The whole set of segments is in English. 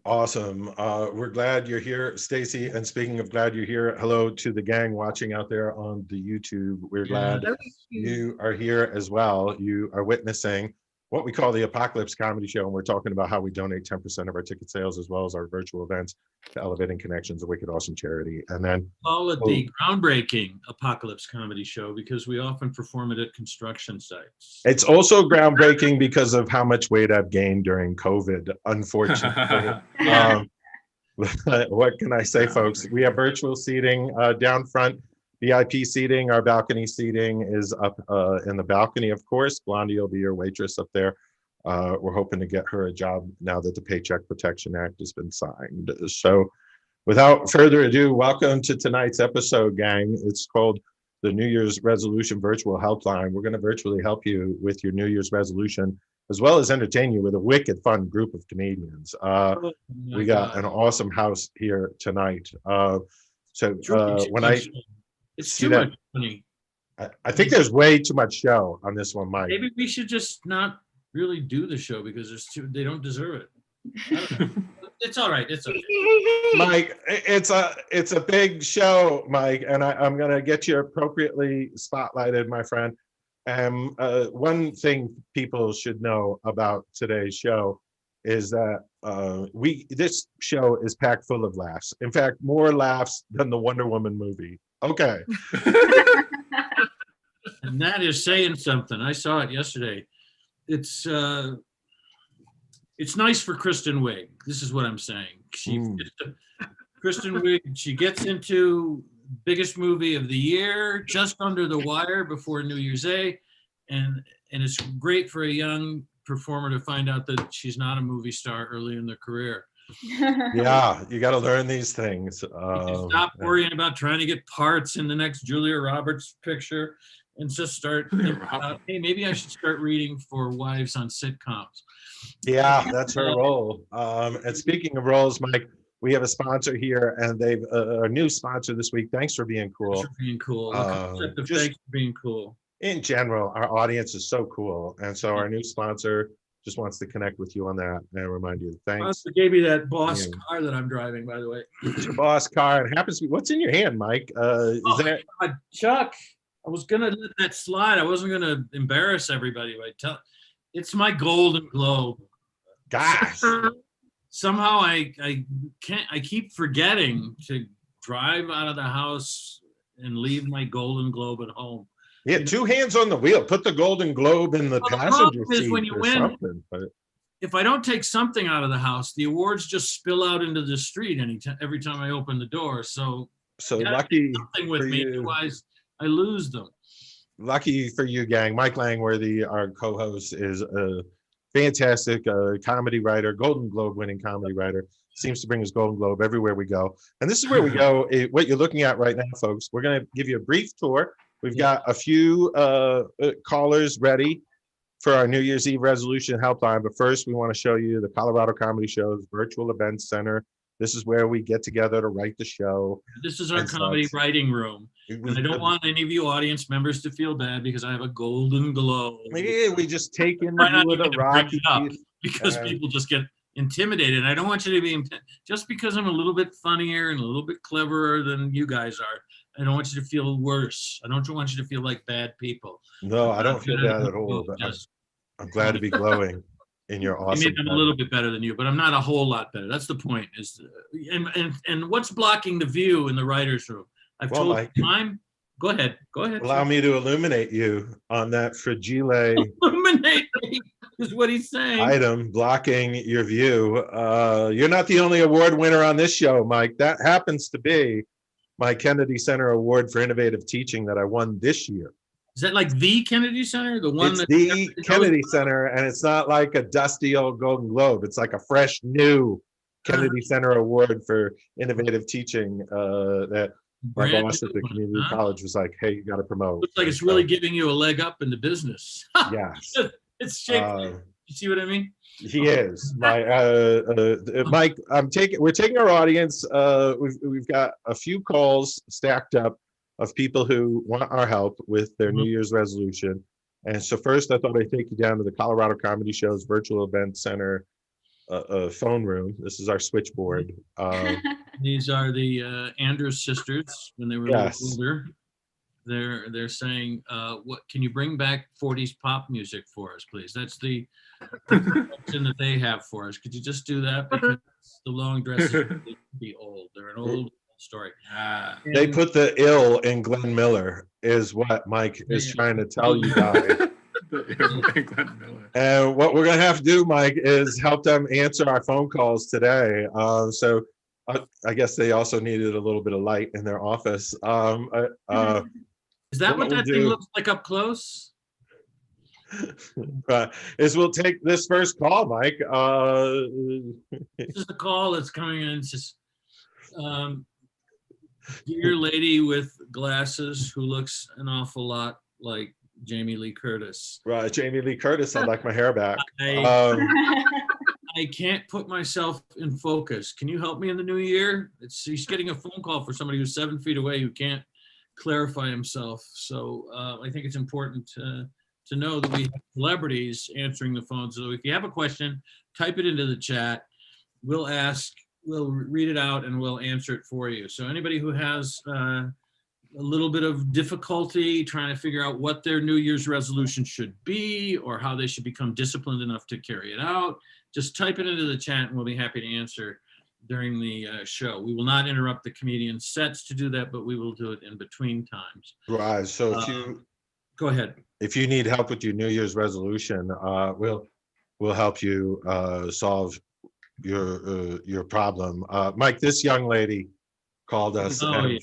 Awesome. We're glad you're here, Stacy. And speaking of glad you're here, hello to the gang watching out there on the YouTube. We're Yeah, glad you are here as well. You are witnessing what we call the ApocaLips Comedy Show, and we're talking about how we donate 10% of our ticket sales as well as our virtual events to Elevating Connections, a wicked awesome charity. And then, call it oh, the groundbreaking ApocaLips Comedy Show because we often perform it at construction sites. it's also groundbreaking because of how much weight I've gained during COVID, unfortunately. Yeah, Um, what can I say, folks? We have virtual seating down front, VIP seating. Our balcony seating is up in the balcony, of course. Blondie will be your waitress up there. We're hoping to get her a job now that the Paycheck Protection Act has been signed. So, without further ado, welcome to tonight's episode, gang. It's called the New Year's Resolution Virtual Helpline. We're going to virtually help you with your New Year's resolution, as well as entertain you with a wicked fun group of comedians. oh We my got God, an awesome house here tonight. So it's really too when I much. It's see too that, much money. I think there's way too much show on this one, Mike. Maybe we should just not really do the show because they don't deserve it. I don't know. It's all right. It's okay. Mike, it's a big show, Mike, and I'm gonna get you appropriately spotlighted, my friend. And one thing people should know about today's show is that this show is packed full of laughs. In fact, more laughs than the Wonder Woman movie. Okay. And that is saying something. I saw it yesterday. It's uh, it's nice for Kristen Wiig. This is what I'm saying. Kristen Wiig, she gets into biggest movie of the year, just under the wire before New Year's Day, and it's great for a young performer to find out that she's not a movie star early in their career. Yeah, you got to learn these things. You can stop worrying about trying to get parts in the next Julia Roberts picture and just start thinking about, hey, maybe I should start reading for wives on sitcoms. Yeah, that's her role. And speaking of roles, Mike, we have a sponsor here, and they've a new sponsor this week. Thanks for being Thanks cool. for being cool. The concept of Just thanks for being cool. in general, our audience is so cool, and so our new sponsor just wants to connect with you on that and remind you. Thanks. Also gave me that boss Yeah. car that I'm driving, by the way. It's your boss car. It happens to be. What's in your hand, Mike? Is Oh my that? God, Chuck, I was gonna let that slide. I wasn't gonna embarrass everybody by telling. It's my Golden Globe. Gosh. Somehow I can't. I keep forgetting to drive out of the house and leave my Golden Globe at home. Yeah, two hands on the wheel. Put the Golden Globe in the Well, the passenger problem is seat when you or win, something. But if I don't take something out of the house, the awards just spill out into the street every time I open the door. So so you gotta lucky take something with for me, you. otherwise I lose them. Lucky for you, gang. Mike Langworthy, our co-host, is a fantastic comedy writer, Golden Globe winning comedy writer. Seems to bring his Golden Globe everywhere we go. And this is where we go. What you're looking at right now, folks, we're going to give you a brief tour. We've got a few callers ready for our New Year's Eve resolution helpline. But first, we want to show you the Colorado Comedy Show's virtual event center. This is where we get together to write the show. This is our and comedy such. writing room. And I don't want any of you audience members to feel bad because I have a Golden Globe. Yeah, we just take in the Try not view of the even to bring Rocky. it up because uh, people just get intimidated. I don't want you to be just because I'm a little bit funnier and a little bit cleverer than you guys are. I don't want you to feel worse. I don't want you to feel like bad people. No, I don't feel gonna bad at all. But just I'm glad to be glowing in your awesome. maybe I'm a little bit better than you, but I'm not a whole lot better. That's the point. And what's blocking the view in the writers' room? I've Well, told Mike, you time. Go ahead. Go ahead. allow me to illuminate you on that fragile Illuminate me is what he's saying. item blocking your view. You're not the only award winner on this show, Mike. That happens to be my Kennedy Center Award for Innovative Teaching that I won this year. Is that like the Kennedy Center? The one It's that the Kennedy Center, and it's not like a dusty old Golden Globe. It's like a fresh new Kennedy Center Award for Innovative Teaching that my brand boss at new the one, community huh? college was like, hey, you got to promote. Looks like it's really giving you a leg up in the business. Yes. It's shaped. Uh, You see what I mean? He is Mike. We're taking our audience. We've got a few calls stacked up of people who want our help with their New Year's resolution. And so first, I thought I'd take you down to the Colorado Comedy Show's virtual event center phone room. This is our switchboard. These are the Andrews sisters when they were a Yes. little older. They're saying, "What can you bring back 40s pop music for us, please?" That's the question that they have for us. Could you just do that because the long dresses be old. They're an old story. They put the ill in Glenn Miller, is what Mike is trying to tell you guys. And what we're gonna have to do, Mike, is help them answer our phone calls today. So I guess they also needed a little bit of light in their office. Is that what that thing looks like up close? Is we'll take this first call, Mike. This is the call that's coming in. It's just, dear lady with glasses who looks an awful lot like Jamie Lee Curtis. Right, Jamie Lee Curtis. I'd like my hair back. I can't put myself in focus. Can you help me in the new year? He's getting a phone call for somebody who's 7 feet away who can't clarify himself. So I think it's important to know that we have celebrities answering the phone. So if you have a question, type it into the chat. We'll read it out and we'll answer it for you. So anybody who has a little bit of difficulty trying to figure out what their New Year's resolution should be or how they should become disciplined enough to carry it out, just type it into the chat and we'll be happy to answer during the show. We will not interrupt the comedian sets to do that, but we will do it in between times. Right. So if you go ahead. If you need help with your New Year's resolution, we'll help you solve your problem. Mike, this young lady called us. Oh, yeah.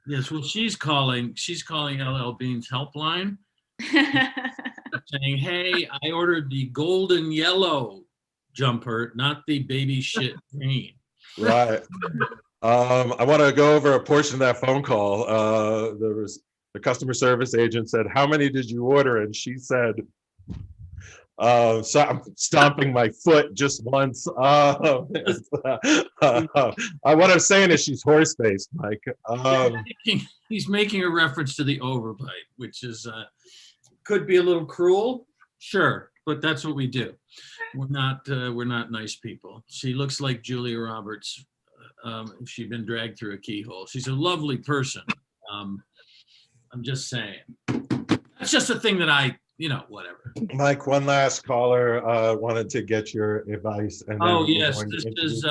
Yes, well, she's calling LL Bean's helpline, saying, "Hey, I ordered the golden yellow jumper, not the baby shit green." Right. I want to go over a portion of that phone call. There was the customer service agent said, "How many did you order?" And she said, so I'm stomping my foot just once. What I'm saying is she's horse-faced, Mike. He's making a reference to the overbite, which is could be a little cruel, sure, but that's what we do. We're not nice people. She looks like Julia Roberts if she'd been dragged through a keyhole. She's a lovely person. I'm just saying. That's just a thing that whatever. Mike, one last caller wanted to get your advice. And yes, this is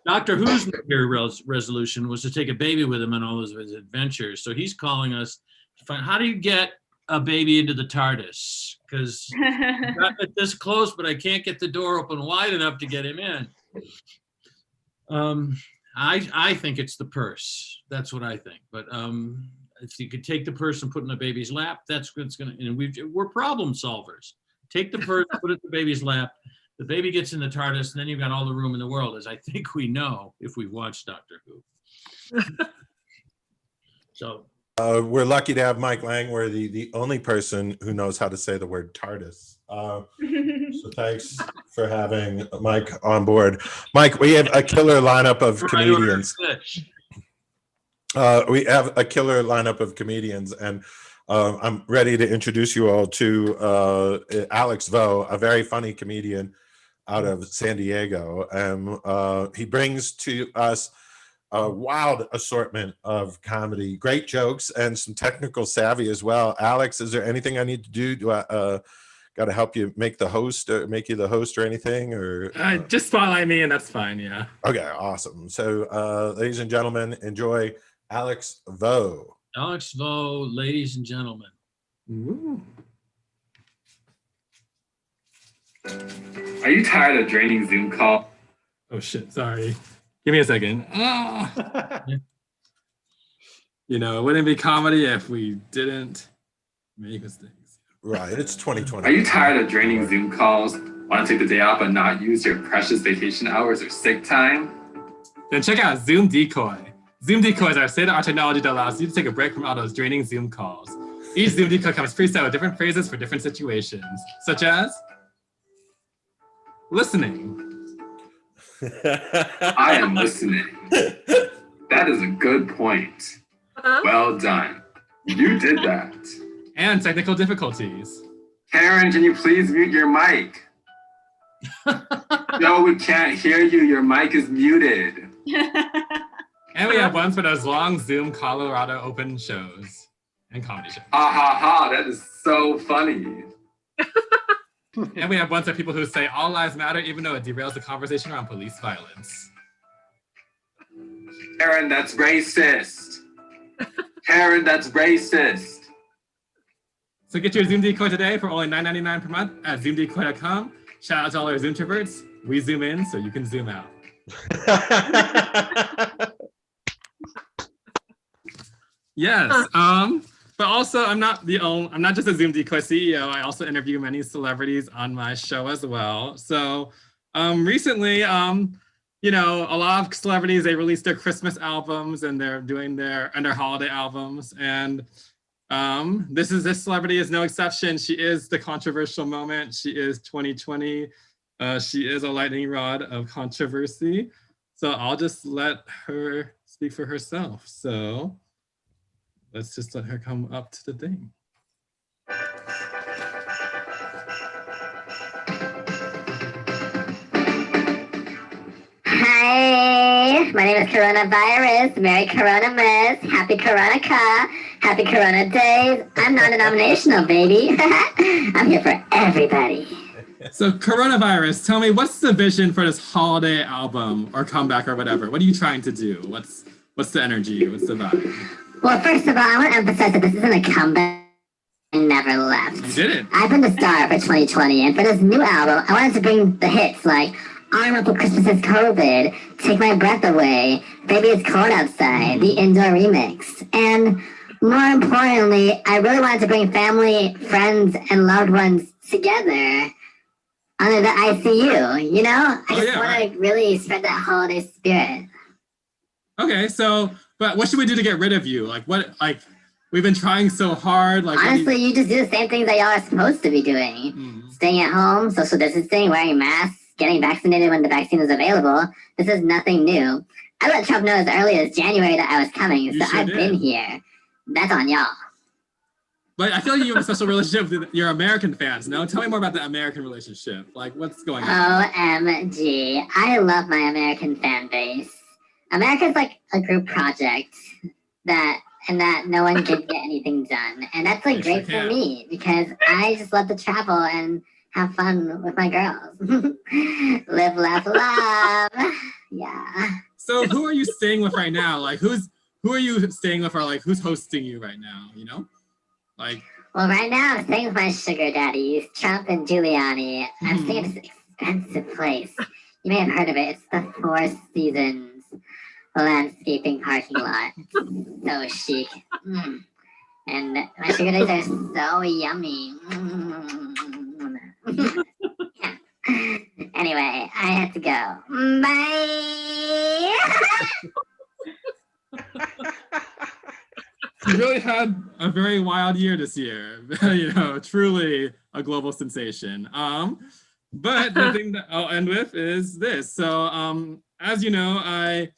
Dr. Who's New Year's resolution was to take a baby with him on all of his adventures. So he's calling us to find how do you get a baby into the TARDIS? Because I got it this close, but I can't get the door open wide enough to get him in. I think it's the purse. That's what I think. But if you could take the purse and put it in the baby's lap, that's what's gonna. And we're problem solvers. Take the purse, put it in the baby's lap. The baby gets in the TARDIS, and then you've got all the room in the world, as I think we know if we've watched Doctor Who. So we're lucky to have Mike Langworthy, the only person who knows how to say the word TARDIS. So thanks for having Mike on board. Mike, we have a killer lineup of comedians. We have a killer lineup of comedians, and I'm ready to introduce you all to Alex Vo, a very funny comedian out of San Diego. He brings to us a wild assortment of comedy, great jokes, and some technical savvy as well. Alex, is there anything I need to do? Do I got to help you make the host or make you the host or anything? Or just spotlight me, and that's fine. Yeah. Okay, awesome. So, ladies and gentlemen, enjoy Alex Vo. Alex Vo, ladies and gentlemen. Ooh. Are you tired of draining Zoom call? Oh shit! Sorry. Give me a second. It wouldn't be comedy if we didn't make mistakes. Right. It's 2020. Are you tired of draining Zoom calls? Want to take the day off but not use your precious vacation hours or sick time? Then check out Zoom Decoy. Zoom Decoy is our state-of-the-art technology that allows you to take a break from all those draining Zoom calls. Each Zoom Decoy comes preset with different phrases for different situations, such as listening. I am listening. That is a good point. Well done. You did that. And technical difficulties. Karen, can you please mute your mic? No, we can't hear you. Your mic is muted. And we have ones for those long Zoom Colorado open shows and comedy shows. Ha ha ha, that is so funny. And we have ones for people who say all lives matter, even though it derails the conversation around police violence. Karen, that's racist. Karen, that's racist. So get your Zoom decoy today for only $9.99 per month at zoomdecoy.com. Shout out to all our Zoomtroverts. We zoom in so you can zoom out. Yes. But also I'm not just a Zoom decoy CEO. I also interview many celebrities on my show as well. So recently, you know, a lot of celebrities, they released their Christmas albums and they're doing their holiday albums. And this celebrity is no exception. She is the controversial moment. She is 2020. She is a lightning rod of controversy. So I'll just let her speak for herself. So let's just let her come up to the thing. Hi, my name is Coronavirus. Merry Corona-mas. Happy Corona-ka. Happy Corona days. I'm non-denominational, baby. I'm here for everybody. So Coronavirus, tell me, what's the vision for this holiday album or comeback or whatever? What are you trying to do? What's the energy? What's the vibe? Well, first of all, I want to emphasize that this isn't a comeback. I never left. You did it. I've been the star for 2020, and for this new album, I wanted to bring the hits like Arm Up for Christmas is COVID, Take My Breath Away, Baby It's Cold Outside, the Indoor Remix. And more importantly, I really wanted to bring family, friends, and loved ones together under the ICU, you know? I just want to really spread that holiday spirit. Okay, so, but what should we do to get rid of you? We've been trying so hard. Honestly, you just do the same things that y'all are supposed to be doing. Staying at home, social distancing, wearing masks, getting vaccinated when the vaccine is available. This is nothing new. I let Trump know as early as January that I was coming, so I've been here. That's on y'all. But I feel like you have a special relationship with your American fans, no? Tell me more about the American relationship. Like, what's going on? OMG. I love my American fan base. America's like a group project that no one can get anything done. And that's like great for me because I just love to travel and have fun with my girls. Live, laugh, love. Yeah. So who are you staying with right now? Like who are you staying with, or like who's hosting you right now, you know? Well, right now I'm staying with my sugar daddies, Trump and Giuliani. I'm staying at this expensive place. You may have heard of it. It's the Four Seasons landscaping parking lot. So chic. And my sugar daddies are so yummy. Anyway, I have to go. Bye. You really had a very wild year this year. You know, truly a global sensation. But the thing that I'll end with is this. So, as you know, I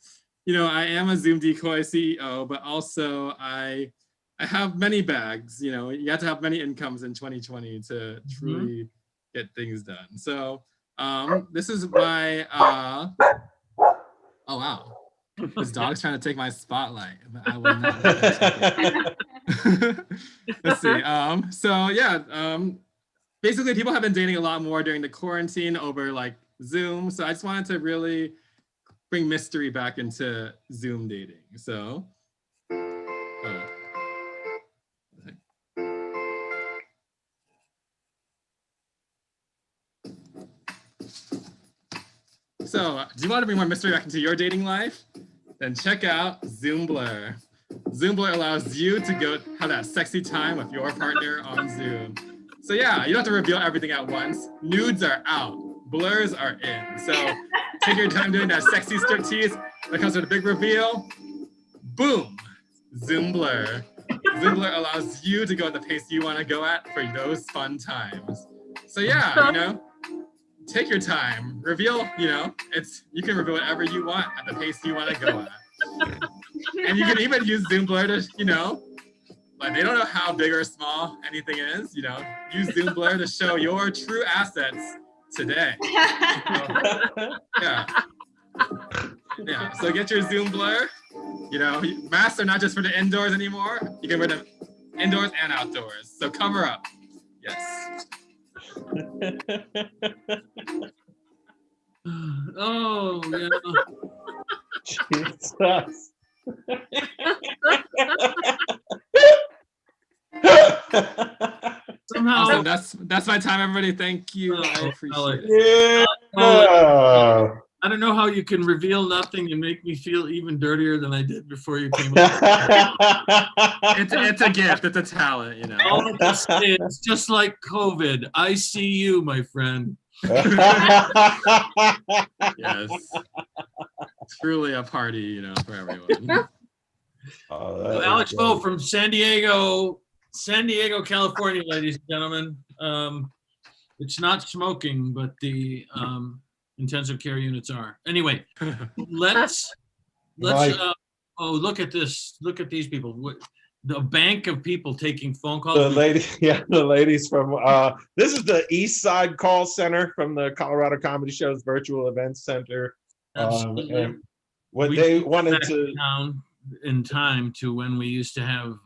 am a Zoom Decoy CEO, but also I have many bags. You know, you have to have many incomes in 2020 to truly get things done. So, this is my. Oh wow. This dog's trying to take my spotlight, but I will not let that take it. Let's see. So yeah, basically people have been dating a lot more during the quarantine over like Zoom. So I just wanted to really bring mystery back into Zoom dating. So, So, do you want to bring more mystery back into your dating life? Then check out Zoom Blur. Zoom Blur allows you to go have that sexy time with your partner on Zoom. So yeah, you don't have to reveal everything at once. Nudes are out, blurs are in. So take your time doing that sexy striptease that comes with a big reveal. Boom, Zoom Blur. Zoom Blur allows you to go at the pace you want to go at for those fun times. So yeah, you know, take your time, reveal, you know, you can reveal whatever you want at the pace you want to go at. And you can even use Zoom Blur to, you know, like they don't know how big or small anything is, you know, use Zoom Blur to show your true assets today. Yeah. Yeah. So get your Zoom blur. You know, masks are not just for the indoors anymore. You can wear them indoors and outdoors. So cover up. Yes. Oh, yeah. Jesus. Somehow, Awesome. That's my time, everybody. Thank you. Oh, I appreciate it. Yeah. I don't know how you can reveal nothing and make me feel even dirtier than I did before you came up. It's a gift. It's a talent, you know. All I can say is just like COVID. I see you, my friend. Yes. Truly a party, you know, for everyone. Oh, Alex Moe from San Diego, California, ladies and gentlemen. It's not smoking, but the intensive care units are. Anyway, let's Mike. look at this. Look at these people. The bank of people taking phone calls. The ladies from this is the East Side Call Center from the Colorado Comedy Show's virtual event center. And what they wanted to down in time to when we used to have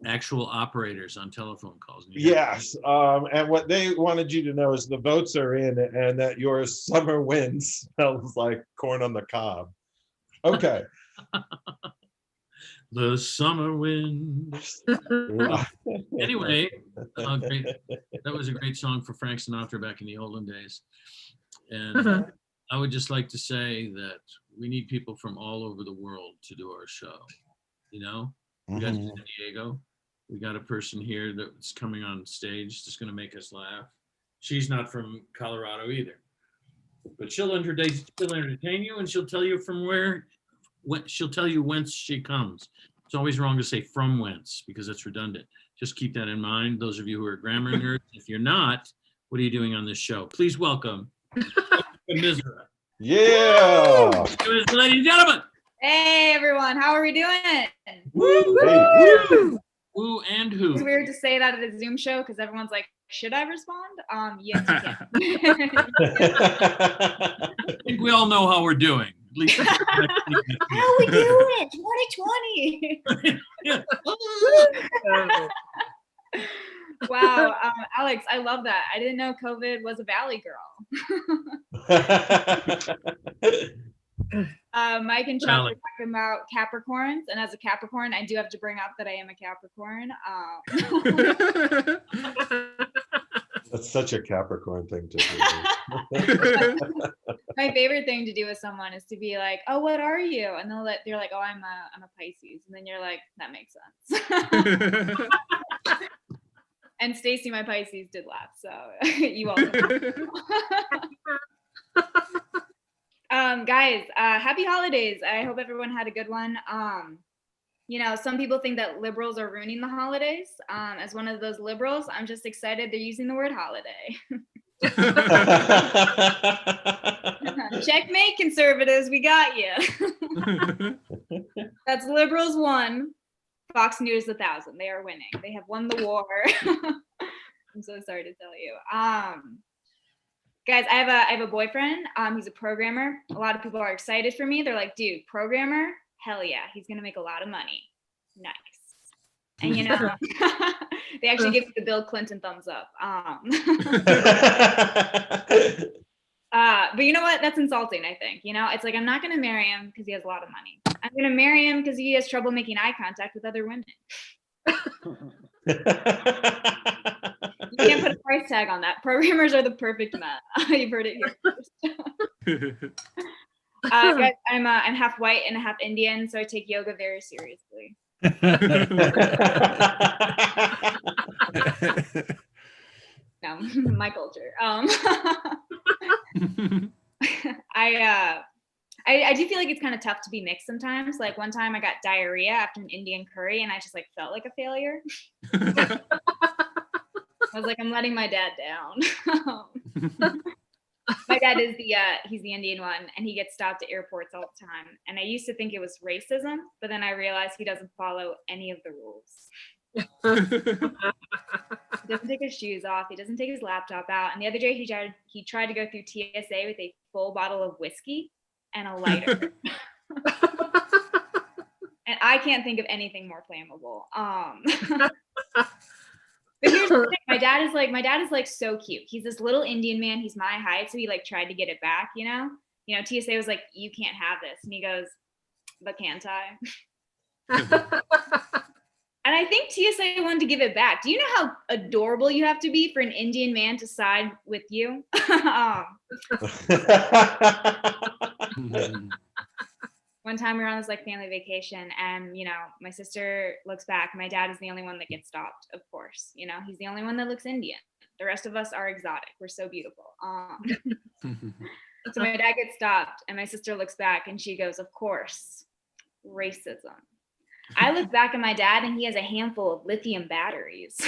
actual operators on telephone calls. Yes, and what they wanted you to know is the votes are in, and that your summer wind smells like corn on the cob. Okay. The summer wind. Anyway, great. That was a great song for Frank Sinatra back in the olden days. And I would just like to say that we need people from all over the world to do our show. You know, we got San Diego. We got a person here that's coming on stage that's going to make us laugh. She's not from Colorado either, but she'll entertain you, and she'll tell you she'll tell you whence she comes. It's always wrong to say from whence because it's redundant. Just keep that in mind. Those of you who are grammar nerds, if you're not, what are you doing on this show? Please welcome Misra. Yeah. Ladies and gentlemen. Hey everyone, how are we doing? Woo. Hey. Who and who? It's weird to say that at a Zoom show because everyone's like, should I respond? Yes, you can. I think we all know how we're doing. At least How are we doing? 2020. Wow, Alex, I love that. I didn't know COVID was a Valley girl. Mike and Chuck were talking about Capricorns, and as a Capricorn, I do have to bring up that I am a Capricorn. That's such a Capricorn thing to do. My favorite thing to do with someone is to be like, "Oh, what are you?" And they're like, "Oh, I'm a Pisces," and then you're like, "That makes sense." And Stacy, my Pisces, did laugh, so you all. Guys, happy holidays. I hope everyone had a good one. You know, some people think that liberals are ruining the holidays. As one of those liberals, I'm just excited they're using the word holiday. Checkmate, conservatives, we got you. That's liberals 1, Fox News 1,000. They are winning. They have won the war. I'm so sorry to tell you. Guys, I have a boyfriend. He's a programmer. A lot of people are excited for me. They're like, dude, programmer? Hell yeah, he's gonna make a lot of money. Nice. And you know, they actually give me the Bill Clinton thumbs up. But you know what? That's insulting, I think. You know, it's like I'm not gonna marry him because he has a lot of money. I'm gonna marry him because he has trouble making eye contact with other women. You can't put a price tag on that. Programmers are the perfect men. You've heard it here first. Guys, I'm half white and half Indian, so I take yoga very seriously. No, my culture. I do feel like it's kind of tough to be mixed sometimes. Like one time I got diarrhea after an Indian curry and I just like felt like a failure. I was like, I'm letting my dad down. My dad is he's the Indian one and he gets stopped at airports all the time. And I used to think it was racism, but then I realized he doesn't follow any of the rules. He doesn't take his shoes off. He doesn't take his laptop out. And the other day he tried to go through TSA with a full bottle of whiskey and a lighter. And I can't think of anything more flammable. But here's the thing. My dad is like so cute. He's this little Indian man. He's my height, so he like tried to get it back. You know, TSA was like, "You can't have this," and he goes, "But can't I?" And I think TSA wanted to give it back. Do you know how adorable you have to be for an Indian man to side with you? One time we were on this like family vacation, and my sister looks back. My dad is the only one that gets stopped, of course. He's the only one that looks Indian. The rest of us are exotic. We're so beautiful. So my dad gets stopped, and my sister looks back, and she goes, "Of course, racism." I look back at my dad, and he has a handful of lithium batteries.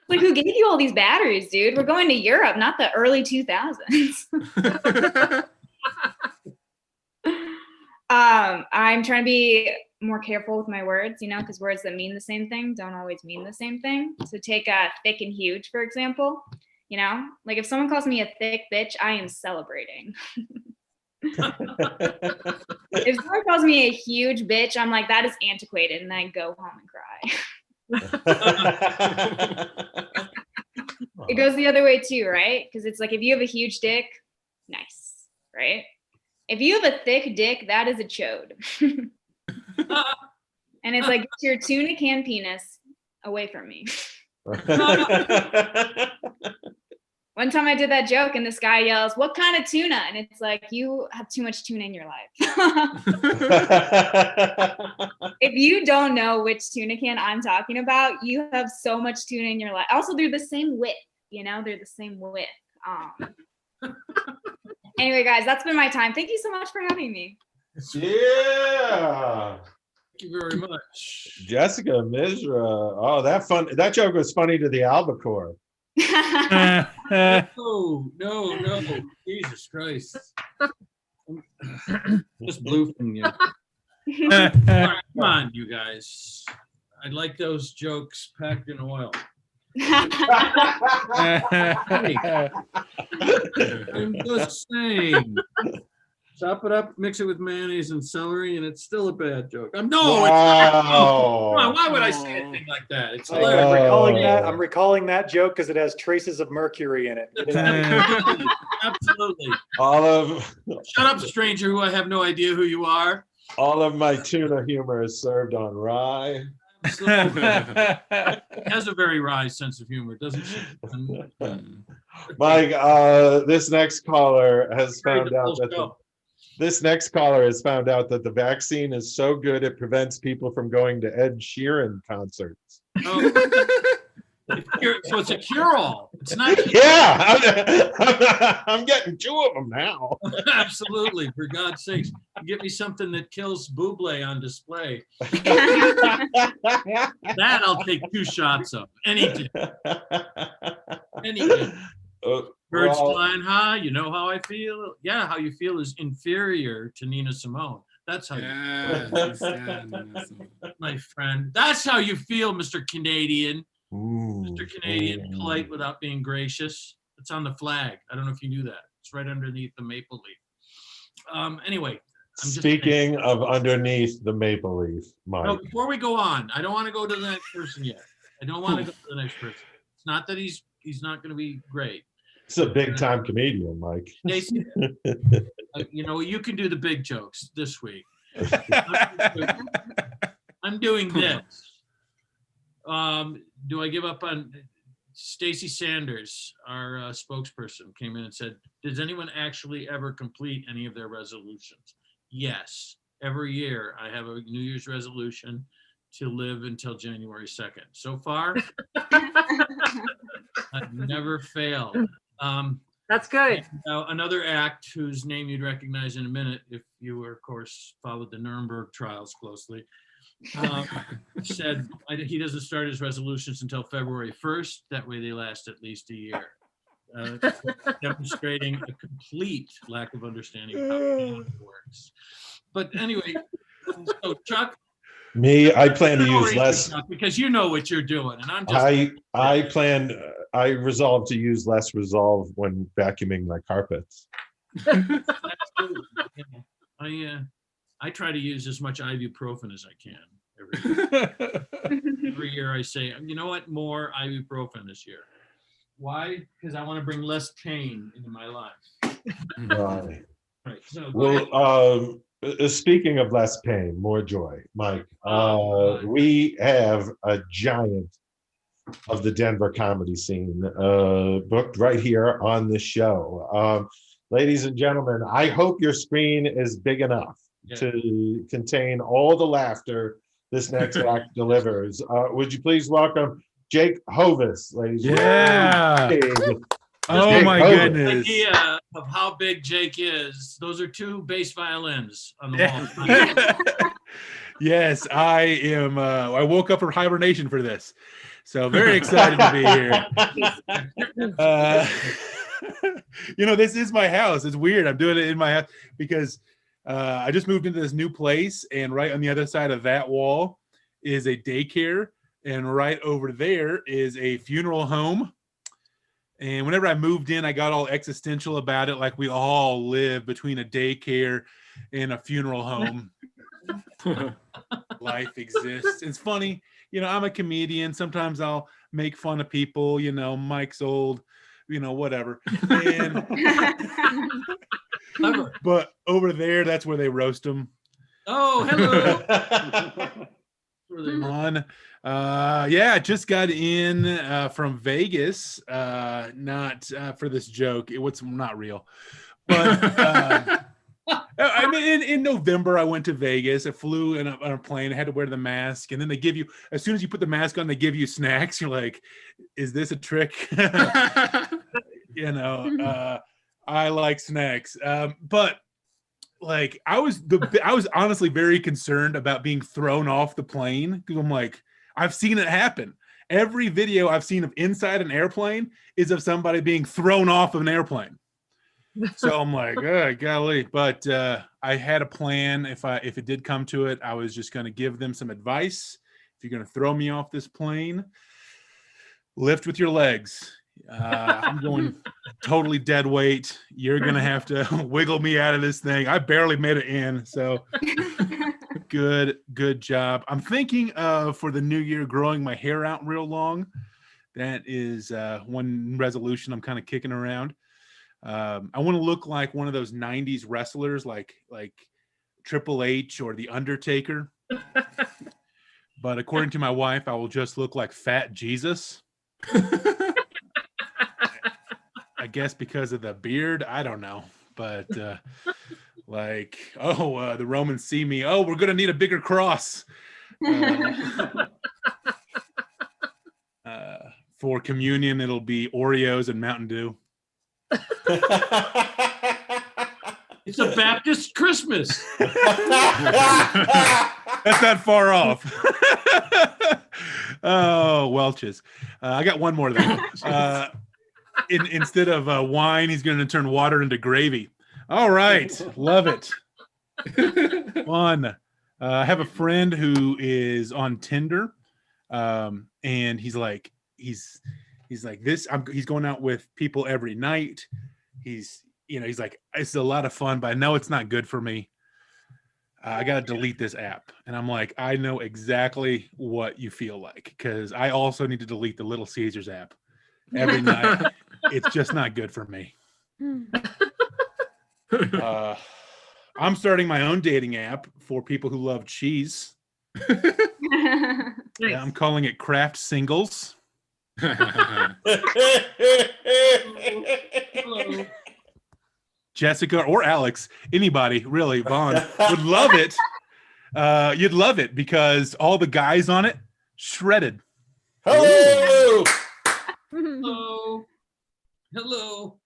Like, who gave you all these batteries, dude? We're going to Europe, not the early 2000s. I'm trying to be more careful with my words, because words that mean the same thing don't always mean the same thing. So take thick and huge, for example. Like if someone calls me a thick bitch, I am celebrating. If someone calls me a huge bitch, I'm like, that is antiquated, and I go home and cry. It goes the other way too, right? Because it's like if you have a huge dick, nice, right? If you have a thick dick, that is a chode. And it's like, get your tuna can penis away from me. One time I did that joke, and this guy yells, "What kind of tuna?" And it's like, you have too much tuna in your life. If you don't know which tuna can I'm talking about, you have so much tuna in your life. Also, they're the same width, they're the same width. Anyway, guys, that's been my time. Thank you so much for having me. Yeah. Thank you very much. Jessica Mishra. Oh, that joke was funny to the albacore. No. Jesus Christ. Just blue from you. All right, come on, you guys. I like those jokes packed in oil. I'm just saying. Chop it up, mix it with mayonnaise and celery, and it's still a bad joke. It's not. Come on, why would I say anything like that? It's hilarious. I'm recalling that joke because it has traces of mercury in it. Absolutely. Shut up, stranger, who I have no idea who you are. All of my tuna humor is served on rye. Absolutely. She has a very wry sense of humor, doesn't she? Mike, this next caller has found out that the vaccine is so good it prevents people from going to Ed Sheeran concerts. Oh. So it's a cure-all. It's not. Yeah, I'm getting 2 of them now. Absolutely, for God's sakes, get me something that kills Buble on display. That I'll take 2 shots of any day. Any day. Birds flying high, you know how I feel? Yeah, how you feel is inferior to Nina Simone. That's how you feel. My friend. That's how you feel, Mr. Canadian. Mr. Canadian, polite without being gracious. It's on the flag. I don't know if you knew that. It's right underneath the maple leaf. Anyway. Speaking of underneath the maple leaf, Mike. No, before we go on, I don't want to go to the next person yet. I don't want to go to the next person. It's not that he's not going to be great. It's a big time comedian, Mike. Stacey, you can do the big jokes this week. I'm doing this. Do I give up on Stacey Sanders, our spokesperson, came in and said, "Does anyone actually ever complete any of their resolutions?" Yes. Every year I have a New Year's resolution to live until January 2nd. So far, I've never failed. That's good. Now, another act whose name you'd recognize in a minute if you were, of course, followed the Nuremberg trials closely, said he doesn't start his resolutions until February 1st. That way they last at least a year, demonstrating a complete lack of understanding of how it works. But anyway, so Chuck, Me, I plan to use less. Because you know what you're doing, and I'm just. I resolve to use less resolve when vacuuming my carpets. Absolutely. Yeah. I try to use as much ibuprofen as I can every year. Every year I say, you know what, more ibuprofen this year. Why? Because I want to bring less pain into my life. Right. Right. So Well, speaking of less pain, more joy, Mike. We have a giant of the Denver comedy scene booked right here on this show. Ladies and gentlemen, I hope your screen is big enough to contain all the laughter this next act delivers. Would you please welcome Jake Hovis, ladies and gentlemen. Oh Jake my Hovis. goodness. Idea of how big Jake is. Those are 2 bass violins on the wall. Yes, I am. I woke up from hibernation for this. So very excited to be here. This is my house. It's weird. I'm doing it in my house because I just moved into this new place, and right on the other side of that wall is a daycare, and right over there is a funeral home. And whenever I moved in, I got all existential about it, like we all live between a daycare and a funeral home. Life exists. It's funny. I'm a comedian. Sometimes I'll make fun of people, Mike's old, whatever. And but over there, that's where they roast them. Oh, hello. I just got in from Vegas. Not for this joke. It's not real. But I mean, in November, I went to Vegas. I flew on a plane. I had to wear the mask. And then they give you, as soon as you put the mask on, they give you snacks. You're like, is this a trick? I like snacks. But like, I was honestly very concerned about being thrown off the plane, because I'm like, I've seen it happen. Every video I've seen of inside an airplane is of somebody being thrown off of an airplane. So I'm like, oh, golly. But I had a plan. If it did come to it, I was just going to give them some advice. If you're going to throw me off this plane, lift with your legs. I'm going totally dead weight. You're going to have to wiggle me out of this thing. I barely made it in. So good job. I'm thinking for the new year, growing my hair out real long. That is one resolution I'm kind of kicking around. I want to look like one of those 90s wrestlers, like Triple H or The Undertaker. But according to my wife, I will just look like Fat Jesus. I guess because of the beard. I don't know. But the Romans see me. Oh, we're going to need a bigger cross. For communion, it'll be Oreos and Mountain Dew. It's a Baptist Christmas. That's not far off. Oh, Welch's. I got one more though. Instead of wine, he's going to turn water into gravy. All right, love it. Fun. I have a friend who is on Tinder, and he's like this. He's going out with people every night. He's like, it's a lot of fun, but I know it's not good for me. I got to delete this app. And I'm like, I know exactly what you feel like, because I also need to delete the Little Caesars app every night. It's just not good for me. I'm starting my own dating app for people who love cheese. Yeah, I'm calling it Craft Singles. Jessica or Alex, anybody really, Vaughn, would love it. You'd love it because all the guys on it shredded. Hello. Hello. Hello.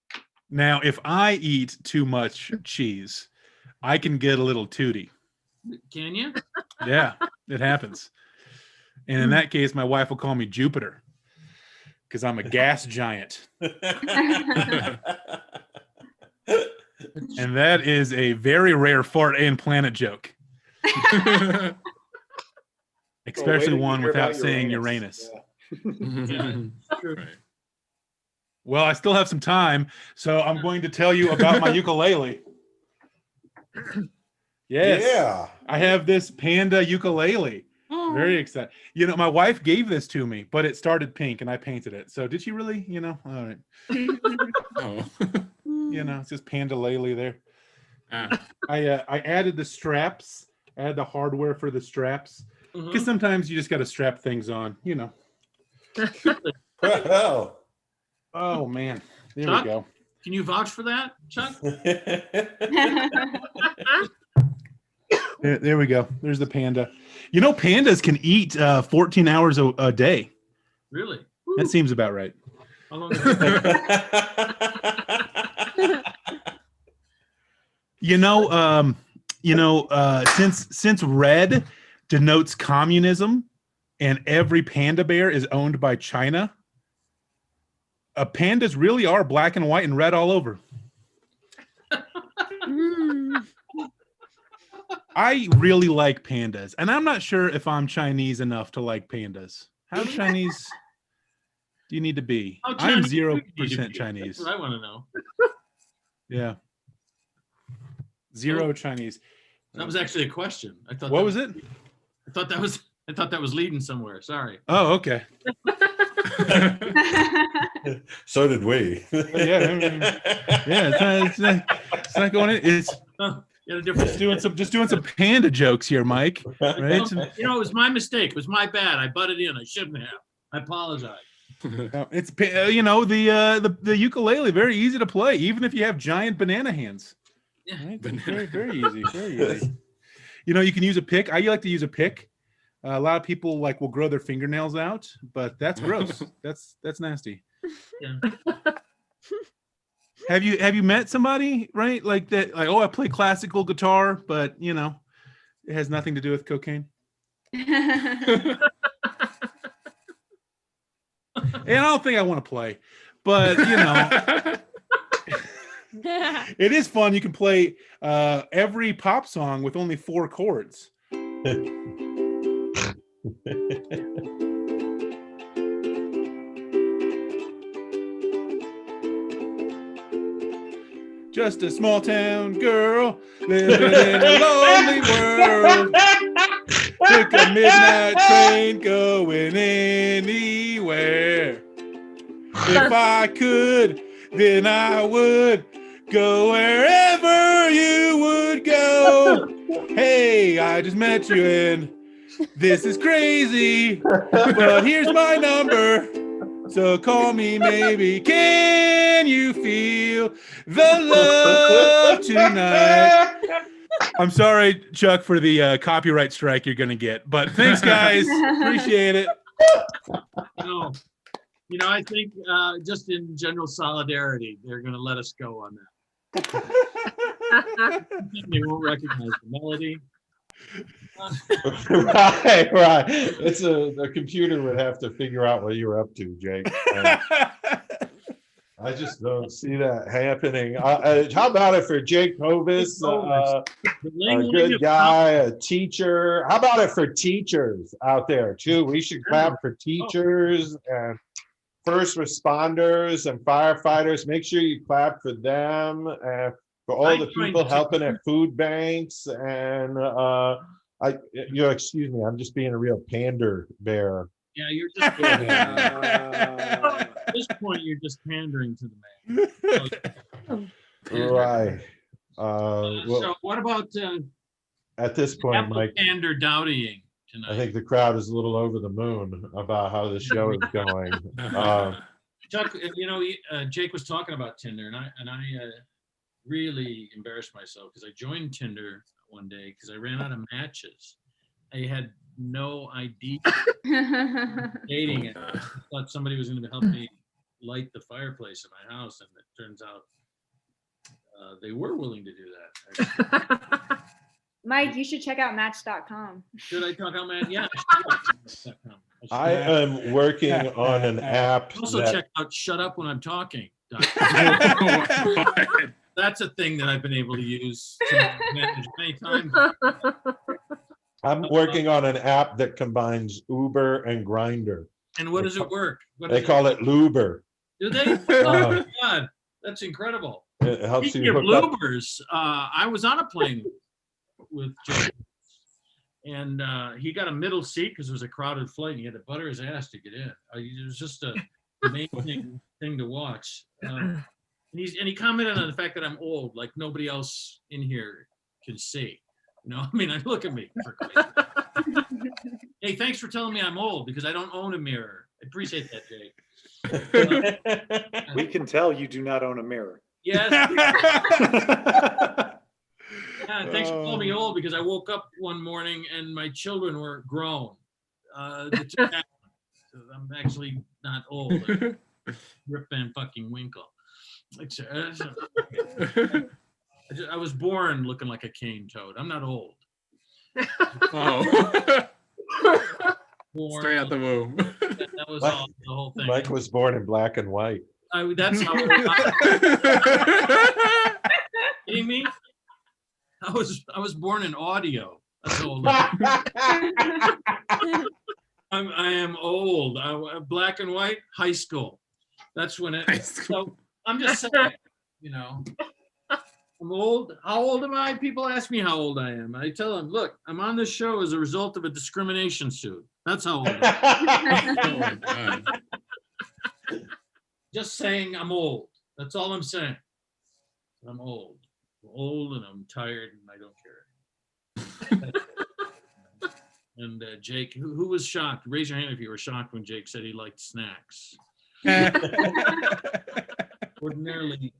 Now, if I eat too much cheese, I can get a little tooty. Can you? Yeah, it happens. And in that case, my wife will call me Jupiter because I'm a gas giant. And that is a very rare fart and planet joke. especially way to one hear without about saying Uranus. Yeah. Right. Well, I still have some time, so I'm going to tell you about my ukulele. Yes, Yeah. I have this Panda ukulele. Very excited. You know, my wife gave this to me, but it started pink and I painted it. So did she really? You know, all right. Oh. You know, it's just Panda Lele there. Ah. I added the straps. I had the hardware for the straps because sometimes you just got to strap things on. You know. Well. Oh man, there Chuck? we go. Can you vouch for that, Chuck? There we go. There's the panda. You know, pandas can eat 14 hours a day. Really? That seems about right. How long is it? Since red denotes communism, and every panda bear is owned by China, pandas really are black and white and red all over. I really like pandas, and I'm not sure if I'm Chinese enough to like pandas. How Chinese do you need to be? How I'm Chinese do you need to 0% be? Chinese. That's what I want to know. Yeah. Zero Chinese. That was actually a question. I thought. What was it? I thought that was leading somewhere. Sorry. Oh, okay. So did we. It's not going in. It's just doing some panda jokes here, Mike. Right? You know, it was my mistake. It was my bad. I butted in. I shouldn't have. I apologize. It's the ukulele, very easy to play, even if you have giant banana hands. Yeah. Right? Very, very easy. Very easy. You know, you can use a pick. I like to use a pick. A lot of people will grow their fingernails out, but that's gross. That's nasty. Yeah. Have you met somebody, right? Like that, like, oh, I play classical guitar, but you know, it has nothing to do with cocaine. And I don't think I want to play, but you know, it is fun. You can play every pop song with only 4 chords. Just a small town girl living in a lonely world. Took a midnight train going anywhere. If I could, then I would go wherever you would go. Hey, I just met you and this is crazy, but here's my number. So call me maybe. Can you feel the love tonight? I'm sorry, Chuck, for the copyright strike you're going to get. But thanks, guys. Appreciate it. You know, I think just in general solidarity, they're going to let us go on that. They won't recognize the melody. Right. It's the computer would have to figure out what you were up to, Jake. I just don't see that happening. How about it for Jake Hovis, a good guy, a teacher? How about it for teachers out there too? We should clap for teachers and first responders and firefighters. Make sure you clap for them and for all the people helping at food banks and excuse me, I'm just being a real pander bear. Yeah, you're just at this point you're just pandering to the man. Right. So what about at this point, Mike, pander doubting tonight? I think the crowd is a little over the moon about how the show is going. Chuck, you know, Jake was talking about Tinder, and I really embarrassed myself because I joined Tinder one day because I ran out of matches. I had no idea dating it. I thought somebody was going to help me light the fireplace in my house, and it turns out they were willing to do that. Mike, you should check out Match.com. Should I talk about Match? Yeah. I am working on an app. Also check out Shut Up When I'm Talking. That's a thing that I've been able to use to manage many times. I'm working on an app that combines Uber and Grinder. And what does it work? They call it Luber. Do they? Oh my God, that's incredible. It helps Speaking you of hook up. bloopers, I was on a plane with Jake, and he got a middle seat because it was a crowded flight. And he had to butter his ass to get in. It was just an amazing thing to watch. And he commented on the fact that I'm old, like nobody else in here can see. You know, I mean, look at me. For Christ's sake. Hey, thanks for telling me I'm old because I don't own a mirror. I appreciate that, Jake. We can tell you do not own a mirror. Yes. Yeah, thanks for calling me old because I woke up one morning and my children were grown. So I'm actually not old. Rip Van fucking Winkle. I was born looking like a cane toad. I'm not old. Oh. Born, Straight out the womb. that was all the whole thing. Mike was born in black and white. That's how kidding me? I was born in audio. That's old. I am old. Black and white, high school. That's when it. So I'm just saying, you know, I'm old. How old am I? People ask me how old I am. I tell them, look, I'm on this show as a result of a discrimination suit. That's how old I am. Oh, Just saying I'm old. That's all I'm saying. I'm old. I'm old and I'm tired and I don't care. And Jake, who was shocked? Raise your hand if you were shocked when Jake said he liked snacks. Ordinarily,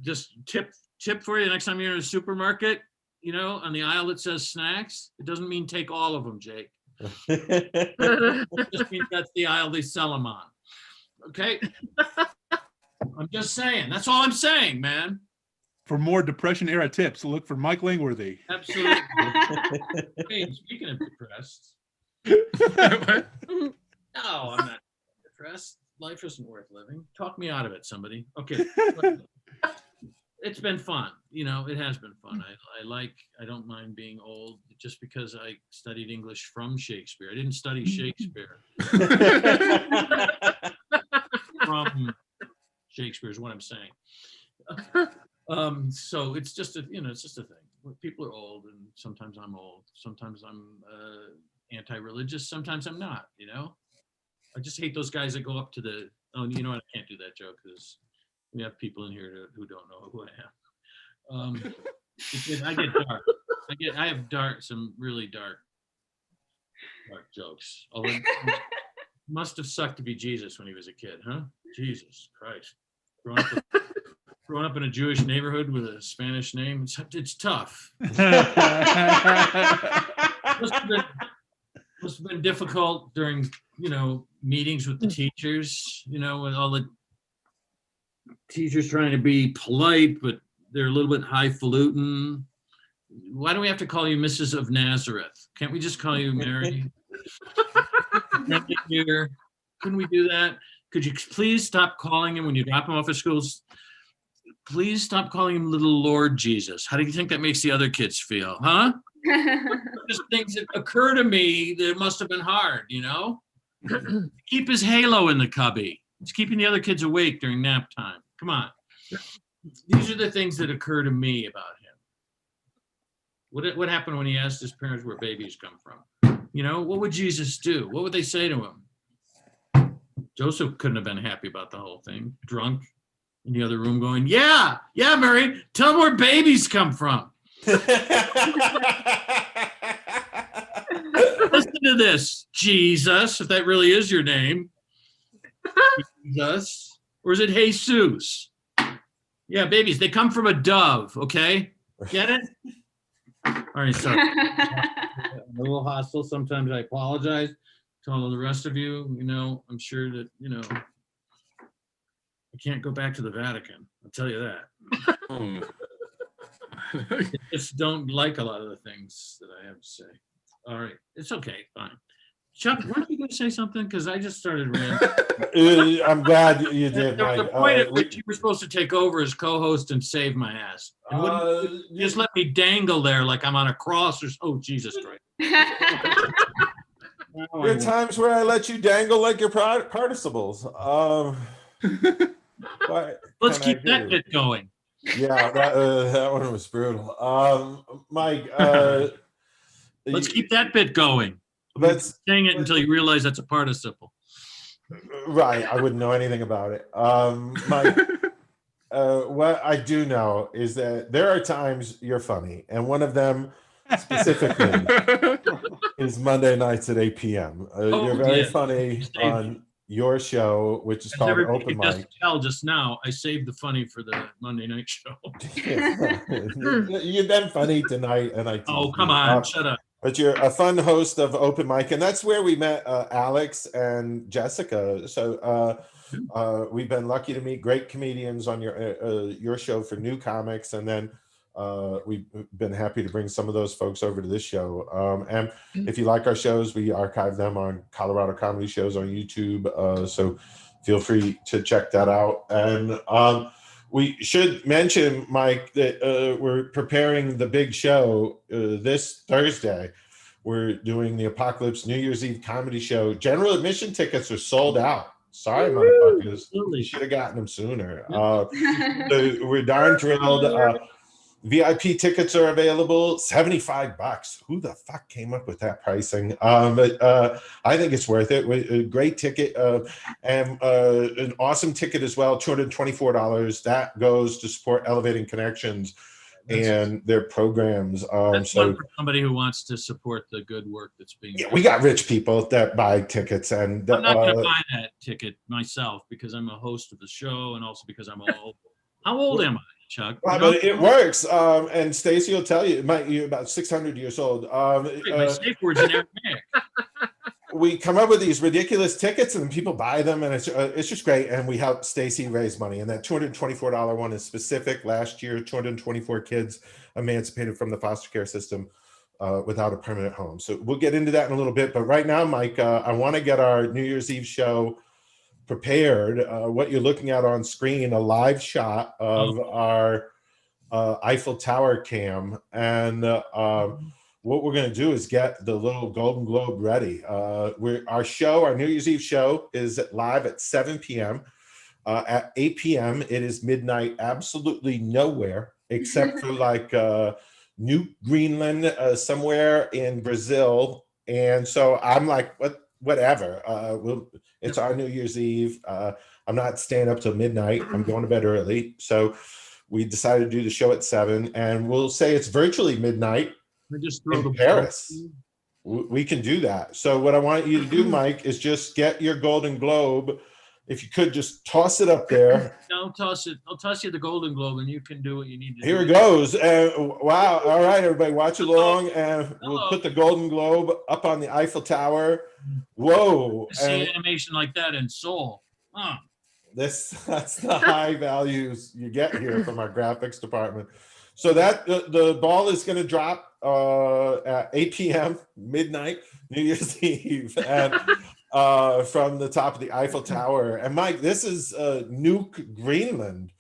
just tip for you next time you're in a supermarket, you know, on the aisle that says snacks, it doesn't mean take all of them, Jake. It just means that's the aisle they sell them on. Okay? I'm just saying. That's all I'm saying, man. For more Depression era tips, look for Mike Langworthy. Absolutely. Hey, speaking of depressed. No, I'm not depressed. Life isn't worth living. Talk me out of it, somebody. Okay. It's been fun. You know, it has been fun. I don't mind being old just because I studied English from Shakespeare. I didn't study Shakespeare. From Shakespeare is what I'm saying. So it's just it's just a thing. People are old, and sometimes I'm old. Sometimes I'm anti-religious. Sometimes I'm not. You know, I just hate those guys that go up to the. Oh, you know what? I can't do that joke because we have people in here who don't know who I am. I get dark. I have some really dark jokes. Although it must have sucked to be Jesus when he was a kid, huh? Jesus Christ. Growing up in a Jewish neighborhood with a Spanish name, it's tough. Must have been difficult during, meetings with the teachers, with all the teachers trying to be polite, but they're a little bit highfalutin. Why do we have to call you Mrs. of Nazareth? Can't we just call you Mary? Couldn't we do that? Could you please stop calling him when you drop him off at schools? Please stop calling him little Lord Jesus. How do you think that makes the other kids feel, huh? Just things that occur to me that it must have been hard, Keep his halo in the cubby. It's keeping the other kids awake during nap time. Come on. These are the things that occur to me about him. What happened when he asked his parents where babies come from? What would Jesus do? What would they say to him? Joseph couldn't have been happy about the whole thing. Drunk in the other room going, yeah, Mary, tell them where babies come from. Listen to this, Jesus, if that really is your name. Jesus. Or is it Jesus? Yeah, babies, they come from a dove, okay? Get it? All right, sorry. I'm a little hostile. Sometimes I apologize to all of the rest of you. I'm sure that, I can't go back to the Vatican. I'll tell you that. I just don't like a lot of the things that I have to say. All right. It's okay. Fine. Chuck, weren't you going to say something? Because I just started ranting. I'm glad you did, There was Mike. a point at which you were supposed to take over as co-host and save my ass. And you just let me dangle there like I'm on a cross or oh Jesus Christ. There are times where I let you dangle like your participles. Let's keep that bit going. Yeah, that one was brutal. Mike, let's keep that bit going. Let's saying it until you realize that's a participle. Right, I wouldn't know anything about it. Mike, what I do know is that there are times you're funny, and one of them specifically is Monday nights at 8 p.m. You're very funny on your show, which is called Open Mic. Just tell just now, I saved the funny for the Monday night show. You've been funny tonight, and I. Oh, come on, shut up. But you're a fun host of Open Mic, and that's where we met Alex and Jessica. So we've been lucky to meet great comedians on your show for new comics, and then we've been happy to bring some of those folks over to this show. And if you like our shows, we archive them on Colorado Comedy Shows on YouTube. So feel free to check that out. And we should mention, Mike, that we're preparing the big show this Thursday. We're doing the ApocaLips New Year's Eve comedy show. General admission tickets are sold out. Sorry, motherfuckers. We should have gotten them sooner. So we're darn thrilled. VIP tickets are available, $75. Who the fuck came up with that pricing? But I think it's worth it. A great ticket and an awesome ticket as well, $224. That goes to support Elevating Connections and their programs. That's fun for somebody who wants to support the good work that's being done. We got rich people that buy tickets, and I'm not going to buy that ticket myself because I'm a host of the show and also because I'm old. How old am I, Chuck? Well, but it works. And Stacy will tell you, you're about 600 years old. My safe word's in Aramaic. We come up with these ridiculous tickets and people buy them, and it's just great. And we help Stacy raise money. And that $224 one is specific. Last year, 224 kids emancipated from the foster care system without a permanent home. So we'll get into that in a little bit. But right now, Mike, I want to get our New Year's Eve show prepared. What you're looking at on screen, a live shot of our Eiffel Tower cam. And what we're going to do is get the little Golden Globe ready. Our New Year's Eve show is live at 7 p.m. At 8 p.m., it is midnight absolutely nowhere except for like New Greenland, somewhere in Brazil. And so I'm like, whatever. It's our New Year's Eve. I'm not staying up till midnight. I'm going to bed early. So we decided to do the show at 7, and we'll say it's virtually midnight. Just throw in Paris. We can do that. So what I want you to do, Mike, is just get your Golden Globe. If you could just toss it up there. Don't toss it. I'll toss you the Golden Globe, and you can do what you need to do. Here it goes. Wow. All right, everybody, watch along. And we'll put the Golden Globe up on the Eiffel Tower. Whoa. See animation like that in Seoul. Huh. That's the high values you get here from our graphics department. So that the ball is going to drop at 8 p.m. midnight, New Year's Eve, and from the top of the Eiffel Tower. And Mike, this is Nuuk, Greenland,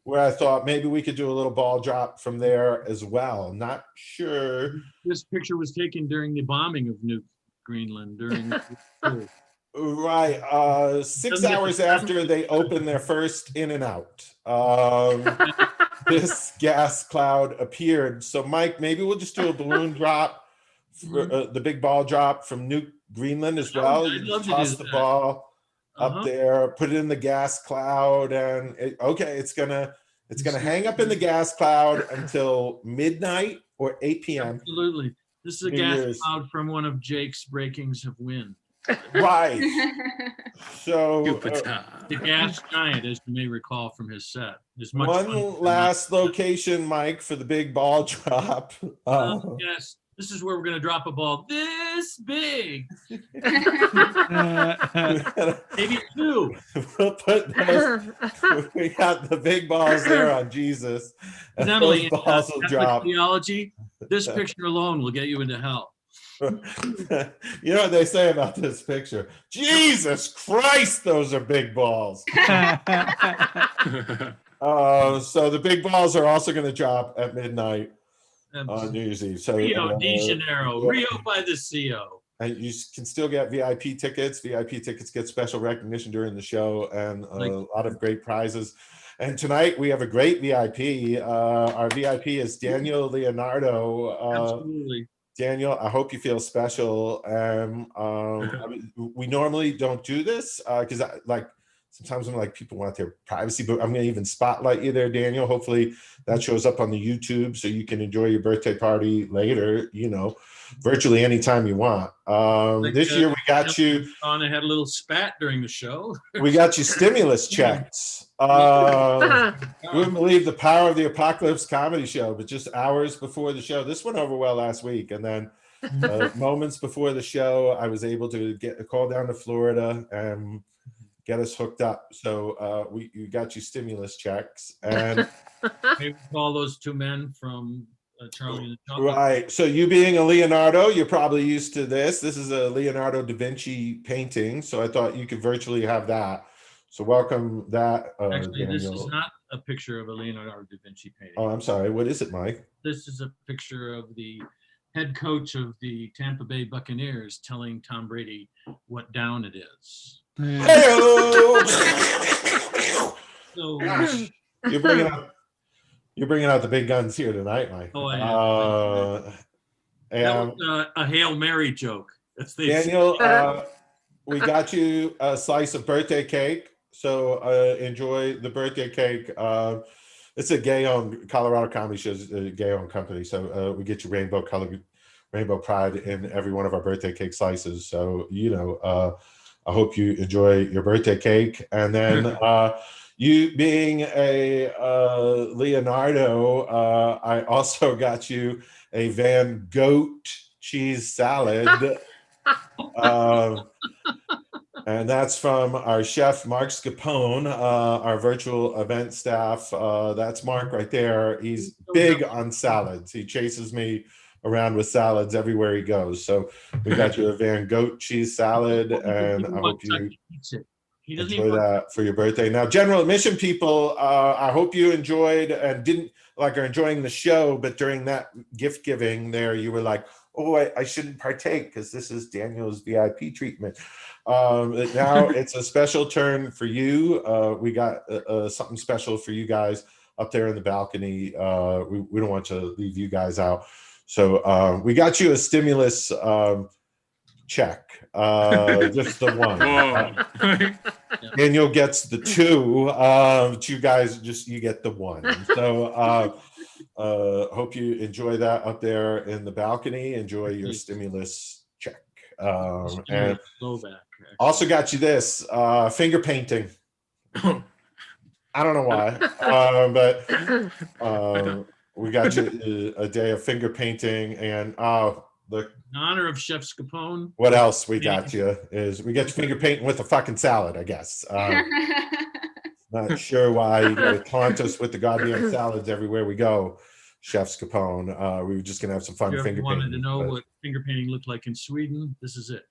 where I thought maybe we could do a little ball drop from there as well. Not sure. This picture was taken during the bombing of Nuuk, Greenland during. Right, 6 hours after they opened their first In-N-Out. This gas cloud appeared. So, Mike, maybe we'll just do a balloon drop, for, the big ball drop from Nuuk, Greenland as well. You just toss the ball up there, put it in the gas cloud, and it's gonna hang up in the gas cloud until midnight or 8 p.m. Absolutely, this is a gas cloud from one of Jake's breakings of wind. Right. So the gas giant, as you may recall from his set, is much one last location, Mike, for the big ball drop. Yes, this is where we're going to drop a ball this big. Maybe 2. We'll put those, we got the big balls there on Jesus, and those balls will drop. Theology, this picture alone will get you into hell. You know what they say about this picture? Jesus Christ, those are big balls. So the big balls are also going to drop at midnight on New Year's Eve. So Rio de Janeiro, Rio by the Sea. And you can still get VIP tickets. VIP tickets get special recognition during the show and a lot of great prizes. And tonight we have a great VIP. Our VIP is Daniel Leonardo. Absolutely. Daniel, I hope you feel special. We normally don't do this because sometimes I'm like, people want their privacy, but I'm going to even spotlight you there, Daniel. Hopefully that shows up on the YouTube so you can enjoy your birthday party later, virtually anytime you want. This year we got you. Anna had a little spat during the show. We got you stimulus checks. You wouldn't believe the power of the ApocaLips Comedy Show, but just hours before the show, this went over well last week. And then moments before the show, I was able to get a call down to Florida and get us hooked up. So we got you stimulus checks. And maybe call those two men from Charlie and the Chocolate. Right. So you being a Leonardo, you're probably used to this. This is a Leonardo da Vinci painting. So I thought you could virtually have that. So welcome that. Actually, Daniel. This is not a picture of a Leonardo da Vinci painting. Oh, I'm sorry. What is it, Mike? This is a picture of the head coach of the Tampa Bay Buccaneers telling Tom Brady what down it is. So, you're bringing out the big guns here tonight, Mike. Oh, I am. That was a Hail Mary joke. Daniel, we got you a slice of birthday cake. So enjoy the birthday cake. It's a gay-owned Colorado Comedy Show, a gay-owned company. So we get you rainbow pride in every one of our birthday cake slices. So, I hope you enjoy your birthday cake. And then you being a Leonardo, I also got you a Van Goat cheese salad. And that's from our chef, Mark Scapone, our virtual event staff. That's Mark right there. He's big on salads. He chases me around with salads everywhere he goes. So we got you a Van Goat cheese salad, and I hope you enjoy that for your birthday. Now, general admission people, I hope you enjoyed and are enjoying the show, but during that gift giving there, you were like, oh, I shouldn't partake because this is Daniel's VIP treatment. Now it's a special turn for you. We got something special for you guys up there in the balcony. We don't want to leave you guys out. So we got you a stimulus check, just the one. Daniel gets the two. But you guys you get the one. So hope you enjoy that up there in the balcony. Enjoy your stimulus check. And also got you this finger painting. I don't know why, but we got you a day of finger painting, and look. In honor of Chef Scapone. What else we got you is we got you finger painting with a fucking salad, I guess. Not sure why you gotta taunt us with the goddamn salads everywhere we go, Chef Scapone. We were just gonna have some fun if you finger painting. Wanted to know what finger painting looked like in Sweden? This is it.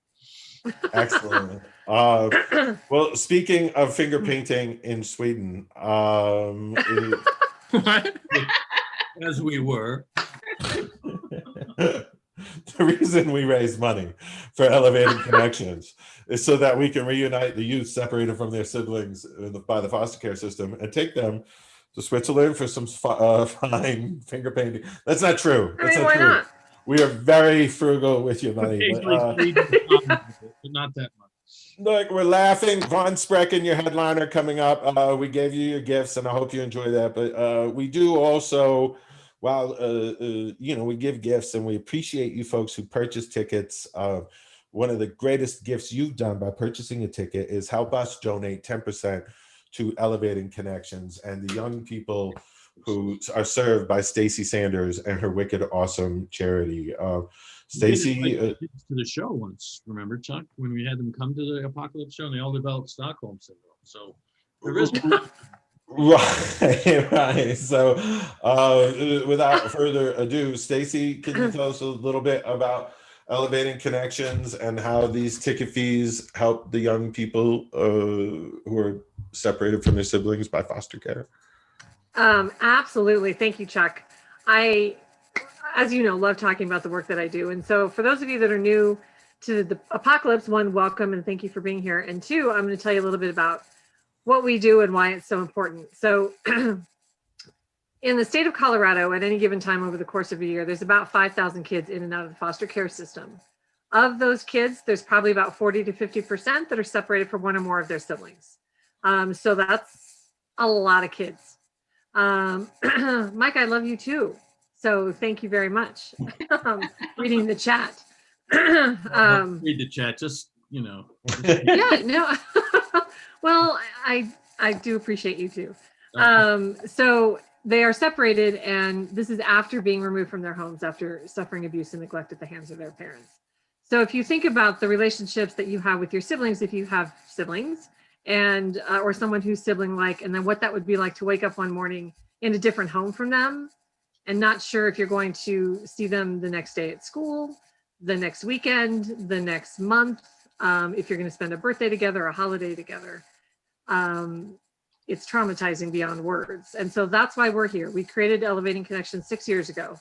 Excellent. Well, speaking of finger painting in Sweden, What? As we were. The reason we raise money for Elevated Connections is so that we can reunite the youth separated from their siblings by the foster care system and take them to Switzerland for some fine finger painting. That's not true. That's not true. Not? We are very frugal with your money. But not that much. Look, we're laughing. Von Sprecken, your headliner, coming up. We gave you your gifts, and I hope you enjoy that. But we do also, we give gifts, and we appreciate you folks who purchase tickets. One of the greatest gifts you've done by purchasing a ticket is help us donate 10% to Elevating Connections and the young people who are served by Stacey Sanders and her wicked awesome charity. Stacey to the show once, remember, Chuck, when we had them come to the ApocaLips Show and they all developed Stockholm syndrome. So there is right. So without further ado, Stacey, can you tell us a little bit about Elevating Connections and how these ticket fees help the young people who are separated from their siblings by foster care? Absolutely. Thank you, Chuck. I, as you know, love talking about the work that I do. And so for those of you that are new to the ApocaLips, one, welcome and thank you for being here. And two, I'm going to tell you a little bit about what we do and why it's so important. So in the state of Colorado, at any given time over the course of a year, there's about 5,000 kids in and out of the foster care system. Of those kids, there's probably about 40 to 50% that are separated from one or more of their siblings. So that's a lot of kids. Mike, I love you too. So thank you very much. Reading the chat. Read the chat, just, you know. Yeah, no. Well, I do appreciate you too. So they are separated, and this is after being removed from their homes after suffering abuse and neglect at the hands of their parents. So if you think about the relationships that you have with your siblings, if you have siblings, and or someone who's sibling-like, and then what that would be like to wake up one morning in a different home from them and not sure if you're going to see them the next day at school, the next weekend, the next month, if you're going to spend a birthday together, a holiday together. It's traumatizing beyond words. And so that's why we're here. We created Elevating Connections 6 years ago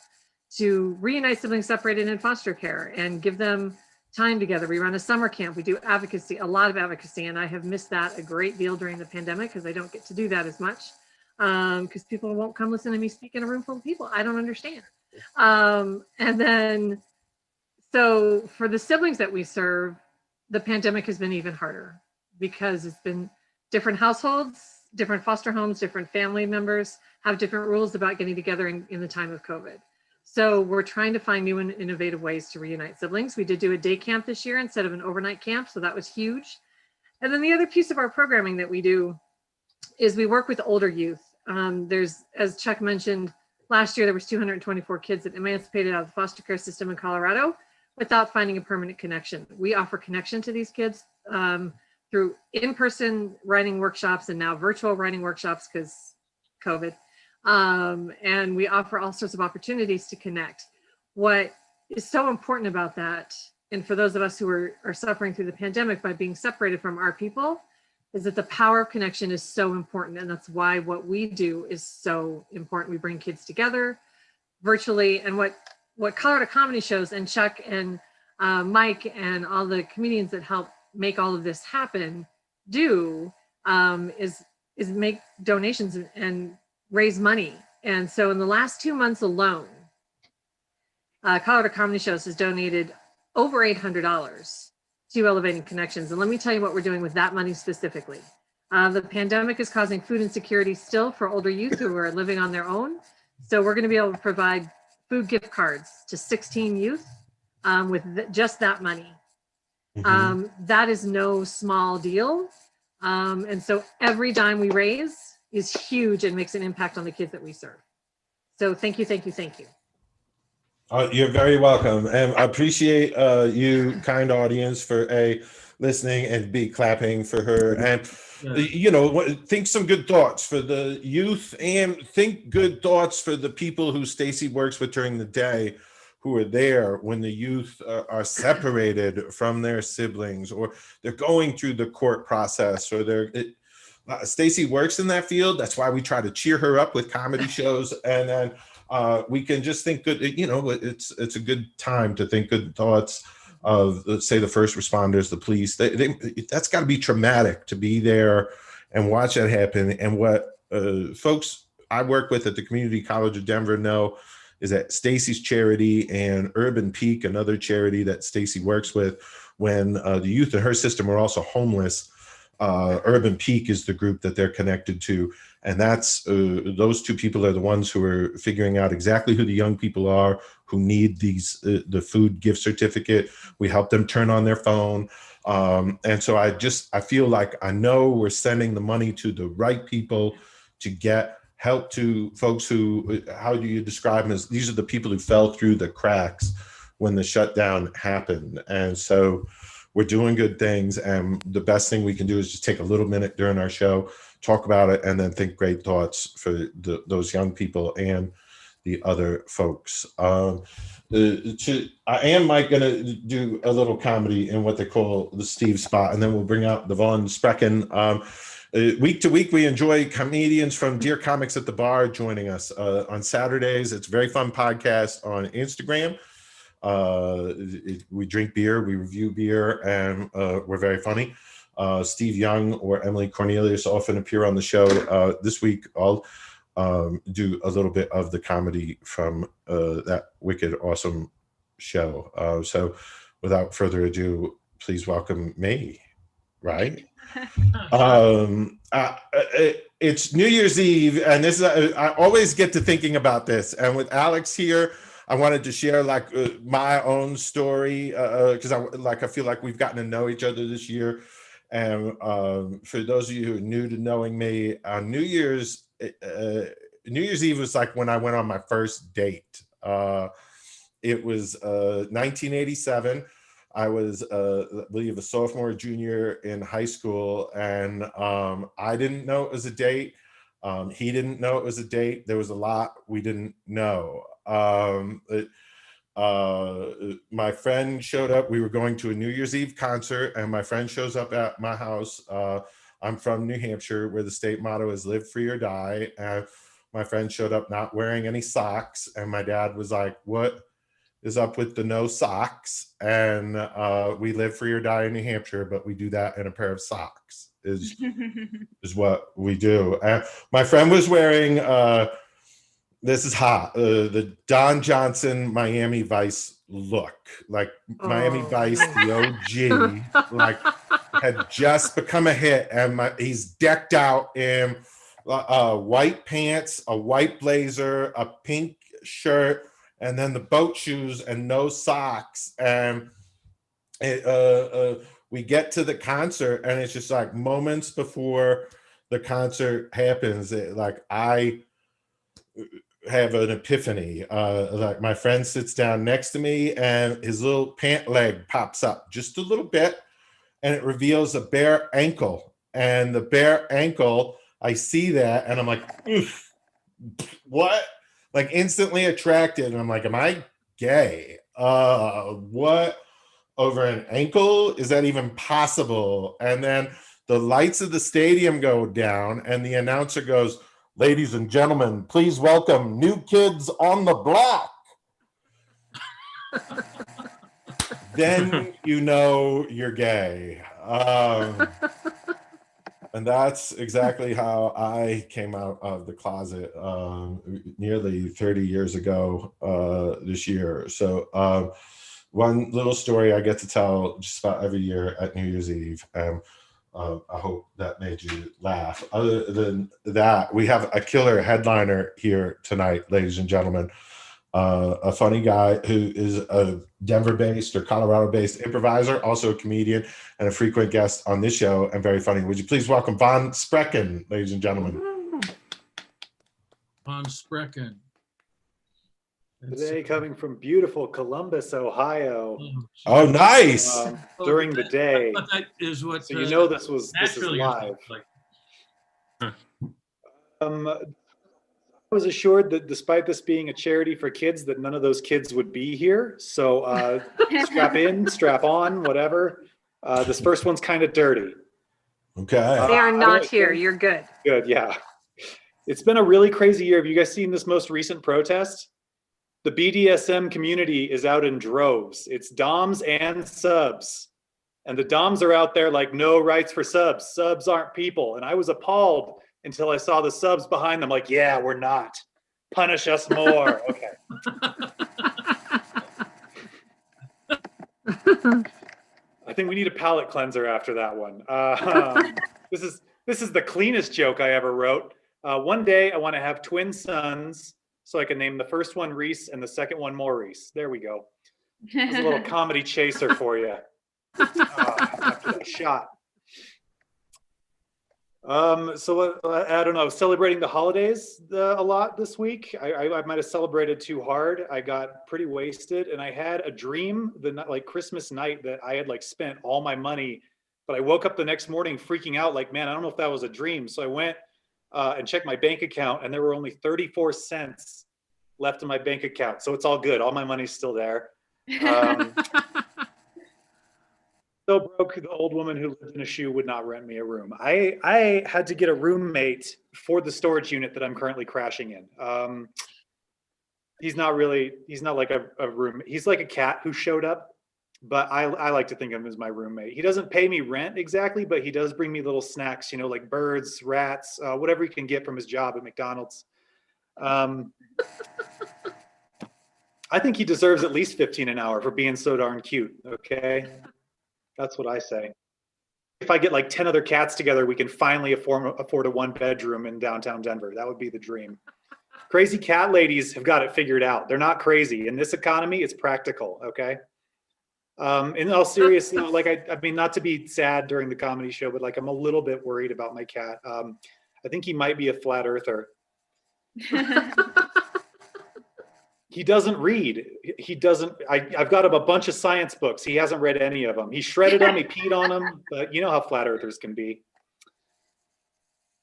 to reunite siblings separated in foster care and give them time together. We run a summer camp. We do advocacy, a lot of advocacy, and I have missed that a great deal during the pandemic because I don't get to do that as much because people won't come listen to me speak in a room full of people. I don't understand. And then, so for the siblings that we serve, the pandemic has been even harder because it's been different households, different foster homes, different family members have different rules about getting together in the time of COVID. So we're trying to find new and innovative ways to reunite siblings. We did do a day camp this year instead of an overnight camp, so that was huge. And then the other piece of our programming that we do is we work with older youth. There's, as Chuck mentioned, last year there was 224 kids that emancipated out of the foster care system in Colorado without finding a permanent connection. We offer connection to these kids through in-person writing workshops and now virtual writing workshops because COVID. And we offer all sorts of opportunities to connect. What is so important about that, and for those of us who are suffering through the pandemic by being separated from our people, is that the power of connection is so important. And that's why what we do is so important. We bring kids together virtually. And what Colorado Comedy Shows and Chuck and Mike and all the comedians that help make all of this happen do is make donations and raise money. And so in the last 2 months alone, Colorado Comedy Shows has donated over $800 to Elevating Connections. And let me tell you what we're doing with that money specifically. The pandemic is causing food insecurity still for older youth who are living on their own. So we're going to be able to provide food gift cards to 16 youth with just that money. Mm-hmm. That is no small deal. And so every dime we raise is huge and makes an impact on the kids that we serve. So thank you, thank you, thank you. You're very welcome. And I appreciate you, kind audience, for listening and B, clapping for her. And, you know, think some good thoughts for the youth and think good thoughts for the people who Stacy works with during the day, who are there when the youth are separated from their siblings, or they're going through the court process, or Stacy works in that field. That's why we try to cheer her up with comedy shows. And then we can just think good, you know, it's a good time to think good thoughts of, let's say, the first responders, the police. That's got to be traumatic to be there and watch that happen. And what folks I work with at the Community College of Denver know is that Stacy's charity and Urban Peak, another charity that Stacy works with, when the youth in her system are also homeless, Urban Peak is the group that they're connected to. And that's those two people are the ones who are figuring out exactly who the young people are who need the food gift certificate. We help them turn on their phone. And so I feel like I know we're sending the money to the right people to get help to folks who, how do you describe them as, these are the people who fell through the cracks when the shutdown happened. And so we're doing good things. And the best thing we can do is just take a little minute during our show, talk about it, and then think great thoughts for those young people and the other folks. I am, Mike, going to do a little comedy in what they call the Steve spot, and then we'll bring out the Von Sprecken. Week to week, we enjoy comedians from Dear Comics at the Bar joining us on Saturdays. It's a very fun podcast on Instagram. We drink beer, we review beer, and we're very funny. Steve Young or Emily Cornelius often appear on the show. This week, I'll do a little bit of the comedy from that wicked awesome show. So without further ado, please welcome me, right? It's New Year's Eve, and this is I always get to thinking about this, and with Alex here, I wanted to share like my own story because I feel like we've gotten to know each other this year. And for those of you who are new to knowing me, New Year's Eve was like when I went on my first date. It was 1987. I was, I believe, a sophomore or junior in high school, and I didn't know it was a date. He didn't know it was a date. There was a lot we didn't know. My friend showed up. We were going to a New Year's Eve concert, and my friend shows up at my house. I'm from New Hampshire, where the state motto is "Live Free or Die." And my friend showed up not wearing any socks, and my dad was like, "What is up with the no socks?" And we live free or die in New Hampshire, but we do that in a pair of socks. Is what we do. And my friend was wearing. This is hot. The Don Johnson Miami Vice look, like Miami Vice, the OG, like had just become a hit, and he's decked out in white pants, a white blazer, a pink shirt, and then the boat shoes and no socks. And we get to the concert, and it's just like moments before the concert happens, I have an epiphany. Like my friend sits down next to me, and his little pant leg pops up just a little bit, and it reveals a bare ankle. And the bare ankle, I see that, and I'm like, oof, what? Like instantly attracted, and I'm like, am I gay? What? Over an ankle? Is that even possible? And then the lights of the stadium go down, and the announcer goes, "Ladies and gentlemen, please welcome New Kids on the Block." Then you know you're gay. And that's exactly how I came out of the closet nearly 30 years ago this year. So one little story I get to tell just about every year at New Year's Eve. I hope that made you laugh. Other than that, we have a killer headliner here tonight, ladies and gentlemen. A funny guy who is a Denver-based or Colorado-based improviser, also a comedian and a frequent guest on this show, and very funny. Would you please welcome Von Sprecken, ladies and gentlemen? Von Sprecken. Today, coming from beautiful Columbus, Ohio. Oh, nice. During the day. But that is what. So you know this is live. I was assured that despite this being a charity for kids, that none of those kids would be here. So strap in, strap on, whatever. This first one's kind of dirty. Okay. They are not here. You're good. Good, yeah. It's been a really crazy year. Have you guys seen this most recent protest? The BDSM community is out in droves. It's doms and subs. And the doms are out there like, no rights for subs. Subs aren't people. And I was appalled until I saw the subs behind them like, yeah, we're not. Punish us more. Okay. I think we need a palate cleanser after that one. This is the cleanest joke I ever wrote. One day I want to have twin sons so I can name the first one Reese and the second one Maurice. There we go. There's a little comedy chaser for you. After that shot. So I don't know, celebrating the holidays a lot this week. I might have celebrated too hard. I got pretty wasted, and I had a dream like Christmas night that I had like spent all my money, but I woke up the next morning freaking out like, man, I don't know if that was a dream. So I went and checked my bank account, and there were only 34 cents left in my bank account. So it's all good. All my money's still there. So broke, the old woman who lived in a shoe would not rent me a room. I had to get a roommate for the storage unit that I'm currently crashing in. He's not like a room. He's like a cat who showed up, but I like to think of him as my roommate. He doesn't pay me rent exactly, but he does bring me little snacks, like birds, rats, whatever he can get from his job at McDonald's. I think he deserves at least 15 an hour for being so darn cute. Okay. That's what I say. If I get like 10 other cats together, we can finally afford a 1-bedroom in downtown Denver. That would be the dream. Crazy cat ladies have got it figured out. They're not crazy. In this economy, it's practical, okay? In all seriousness, like I mean, not to be sad during the comedy show, but like I'm a little bit worried about my cat. I think he might be a flat earther. He doesn't read. He doesn't. I've got him a bunch of science books. He hasn't read any of them. He shredded them. He peed on them. But you know how flat earthers can be.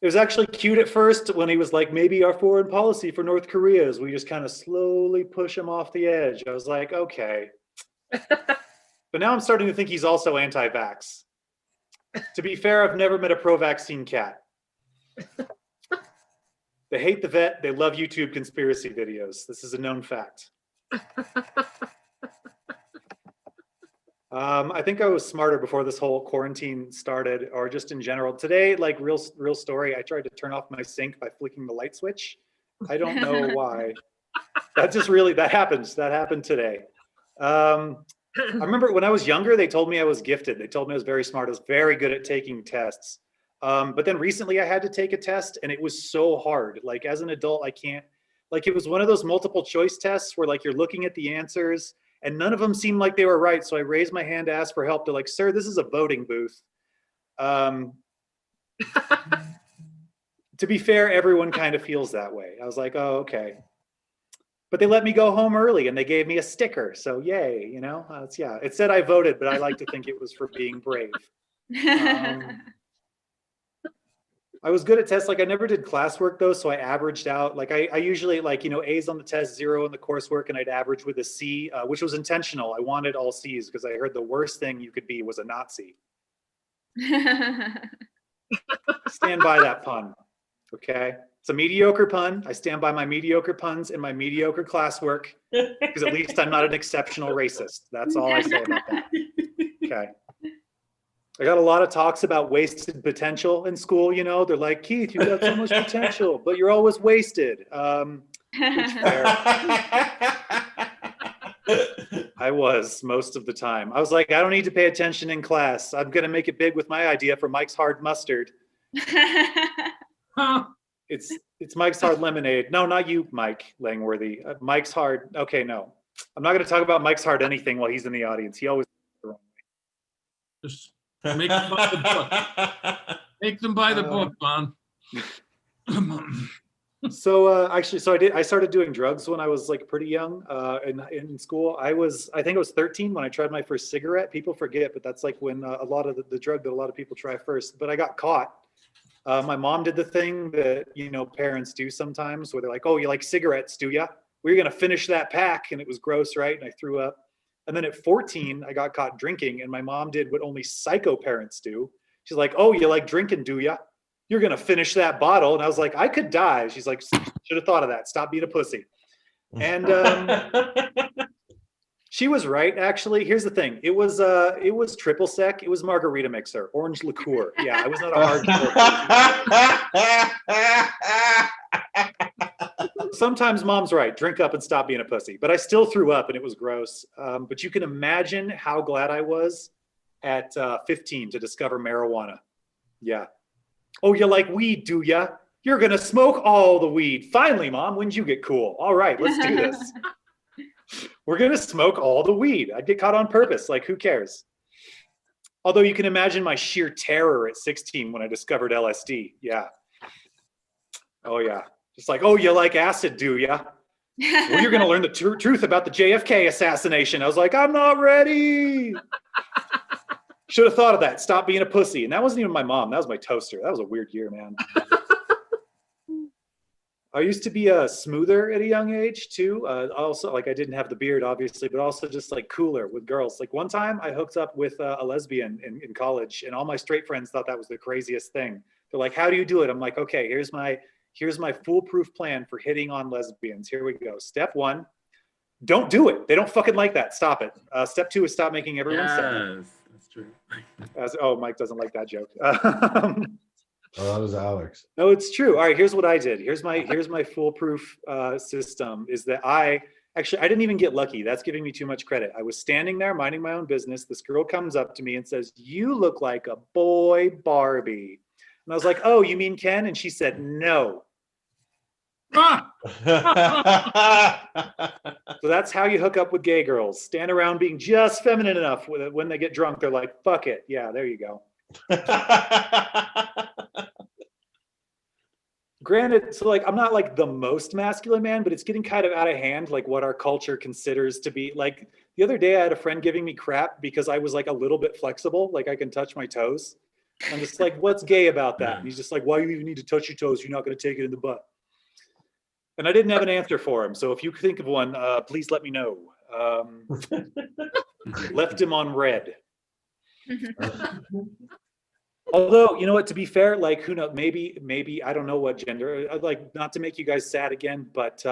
It was actually cute at first when he was like, maybe our foreign policy for North Korea is we just kind of slowly push him off the edge. I was like, okay. But now I'm starting to think he's also anti-vax. To be fair, I've never met a pro-vaccine cat. They hate the vet. They love YouTube conspiracy videos. This is a known fact. I think I was smarter before this whole quarantine started, or just in general. Today, like real story, I tried to turn off my sink by flicking the light switch. I don't know why. That happens. That happened today. I remember when I was younger, they told me I was gifted. They told me I was very smart. I was very good at taking tests. But then recently I had to take a test and it was so hard. Like as an adult, I can't, like it was one of those multiple choice tests where like you're looking at the answers and none of them seemed like they were right. So I raised my hand to ask for help. They're like, sir, this is a voting booth. To be fair, everyone kind of feels that way. I was like, oh, okay. But they let me go home early and they gave me a sticker. So yay, yeah, it said I voted, but I like to think it was for being brave. I was good at tests. Like I never did classwork though. So I averaged out, like I usually like, A's on the test, 0 in the coursework, and I'd average with a C, which was intentional. I wanted all C's because I heard the worst thing you could be was a Nazi. Stand by that pun. Okay. It's a mediocre pun. I stand by my mediocre puns and my mediocre classwork because at least I'm not an exceptional racist. That's all I say about that. Okay. I got a lot of talks about wasted potential in school. They're like, Keith, you got so much potential, but you're always wasted. Which fair. I was most of the time. I was like, I don't need to pay attention in class. I'm going to make it big with my idea for Mike's Hard Mustard. It's Mike's Hard Lemonade. No, not you, Mike Langworthy. Mike's Hard. Okay, no. I'm not going to talk about Mike's Hard anything while he's in the audience. He always the wrong way. Just make them buy the book. Make them buy the book, Bon. So I started doing drugs when I was like pretty young in school. I think I was 13 when I tried my first cigarette. People forget, but that's like when a lot of the drug that a lot of people try first. But I got caught. My mom did the thing that parents do sometimes, where they're like, "Oh, you like cigarettes, do ya? We're gonna finish that pack," and it was gross, right? And I threw up. And then at 14, I got caught drinking, and my mom did what only psycho parents do. She's like, "Oh, you like drinking, do ya? You're gonna finish that bottle." And I was like, I could die. She's like, should have thought of that. Stop being a pussy. And she was right, actually. Here's the thing. It was triple sec. It was margarita mixer, orange liqueur. Yeah, I was not a hardcore. Sometimes mom's right. Drink up and stop being a pussy. But I still threw up and it was gross. But you can imagine how glad I was at 15 to discover marijuana. Yeah. "Oh, you like weed, do ya? You're going to smoke all the weed. Finally, Mom, when did you get cool? All right, let's do this. We're going to smoke all the weed." I'd get caught on purpose. Like, who cares? Although you can imagine my sheer terror at 16 when I discovered LSD. Yeah. Oh, yeah. Just like, "Oh, you like acid, do ya? Well, you're going to learn the truth about the JFK assassination." I was like, I'm not ready. Should have thought of that. Stop being a pussy. And that wasn't even my mom. That was my toaster. That was a weird year, man. I used to be smoother at a young age too. Also, like I didn't have the beard, obviously, but also just like cooler with girls. Like one time I hooked up with a lesbian in college, and all my straight friends thought that was the craziest thing. They're like, "How do you do it?" I'm like, "Okay, here's my foolproof plan for hitting on lesbians. Here we go. Step 1, don't do it. They don't fucking like that. Stop it. Step 2 is stop making everyone sad." Yes, that's true. Mike doesn't like that joke. Oh, that was Alex. No, it's true. All right, here's what I did. Here's my foolproof system. Is that I didn't even get lucky. That's giving me too much credit. I was standing there minding my own business. This girl comes up to me and says, "You look like a boy Barbie." And I was like, "Oh, you mean Ken?" And she said, "No." So that's how you hook up with gay girls. Stand around being just feminine enough. When they get drunk, they're like, "Fuck it. Yeah, there you go." Granted, so like I'm not like the most masculine man, but it's getting kind of out of hand, like what our culture considers to be. Like the other day I had a friend giving me crap because I was like a little bit flexible, like I can touch my toes. And I'm just like, "What's gay about that?" And he's just like, "Why do you even need to touch your toes? You're not going to take it in the butt." And I didn't have an answer for him. So if you think of one, please let me know. Left him on red. Although, you know what, to be fair, like who knows, maybe I don't know what gender, like not to make you guys sad again, but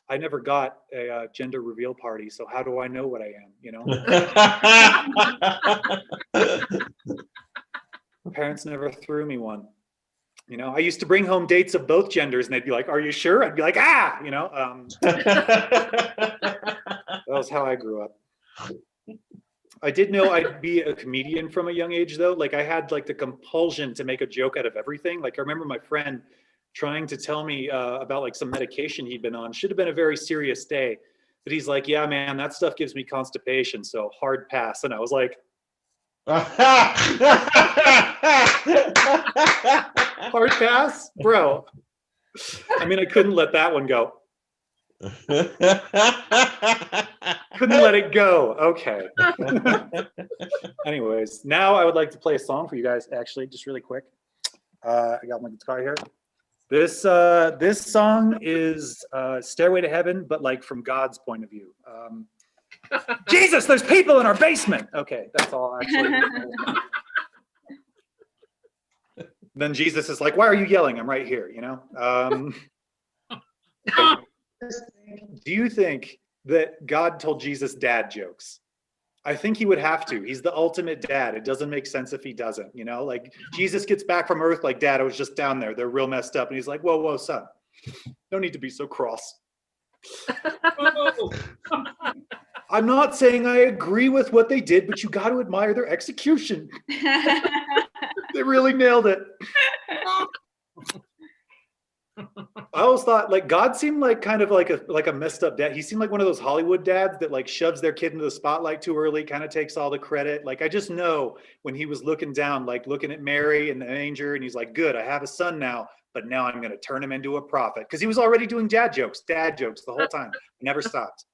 I never got a gender reveal party. So how do I know what I am, you know? Parents never threw me one. You know, I used to bring home dates of both genders and they'd be like, "Are you sure?" I'd be like, "Ah," you know. That was how I grew up. I did know I'd be a comedian from a young age though. Like I had like the compulsion to make a joke out of everything. Like I remember my friend trying to tell me about like some medication he'd been on. Should have been a very serious day. But he's like, "Yeah, man, that stuff gives me constipation. So hard pass." And I was like, "Hard pass? Bro." I mean, I couldn't let that one go. Couldn't let it go. Okay. Anyways, now I would like to play a song for you guys, actually, just really quick. I got my guitar here. This song is Stairway to Heaven, but like from God's point of view. Jesus, there's people in our basement. Okay, that's all actually. Then Jesus is like, "Why are you yelling? I'm right here," you know? Do you think that God told Jesus dad jokes? I think he would have to. He's the ultimate dad. It doesn't make sense if he doesn't, you know? Like Jesus gets back from Earth like, "Dad, I was just down there. They're real messed up." And he's like, "Whoa, whoa, son. No need to be so cross." I'm not saying I agree with what they did, but you got to admire their execution. They really nailed it. I always thought like God seemed like kind of like a messed up dad. He seemed like one of those Hollywood dads that like shoves their kid into the spotlight too early, kind of takes all the credit. Like I just know when he was looking down, like looking at Mary in the manger, and he's like, "Good, I have a son now, but now I'm going to turn him into a prophet." Because he was already doing dad jokes the whole time. Never stopped.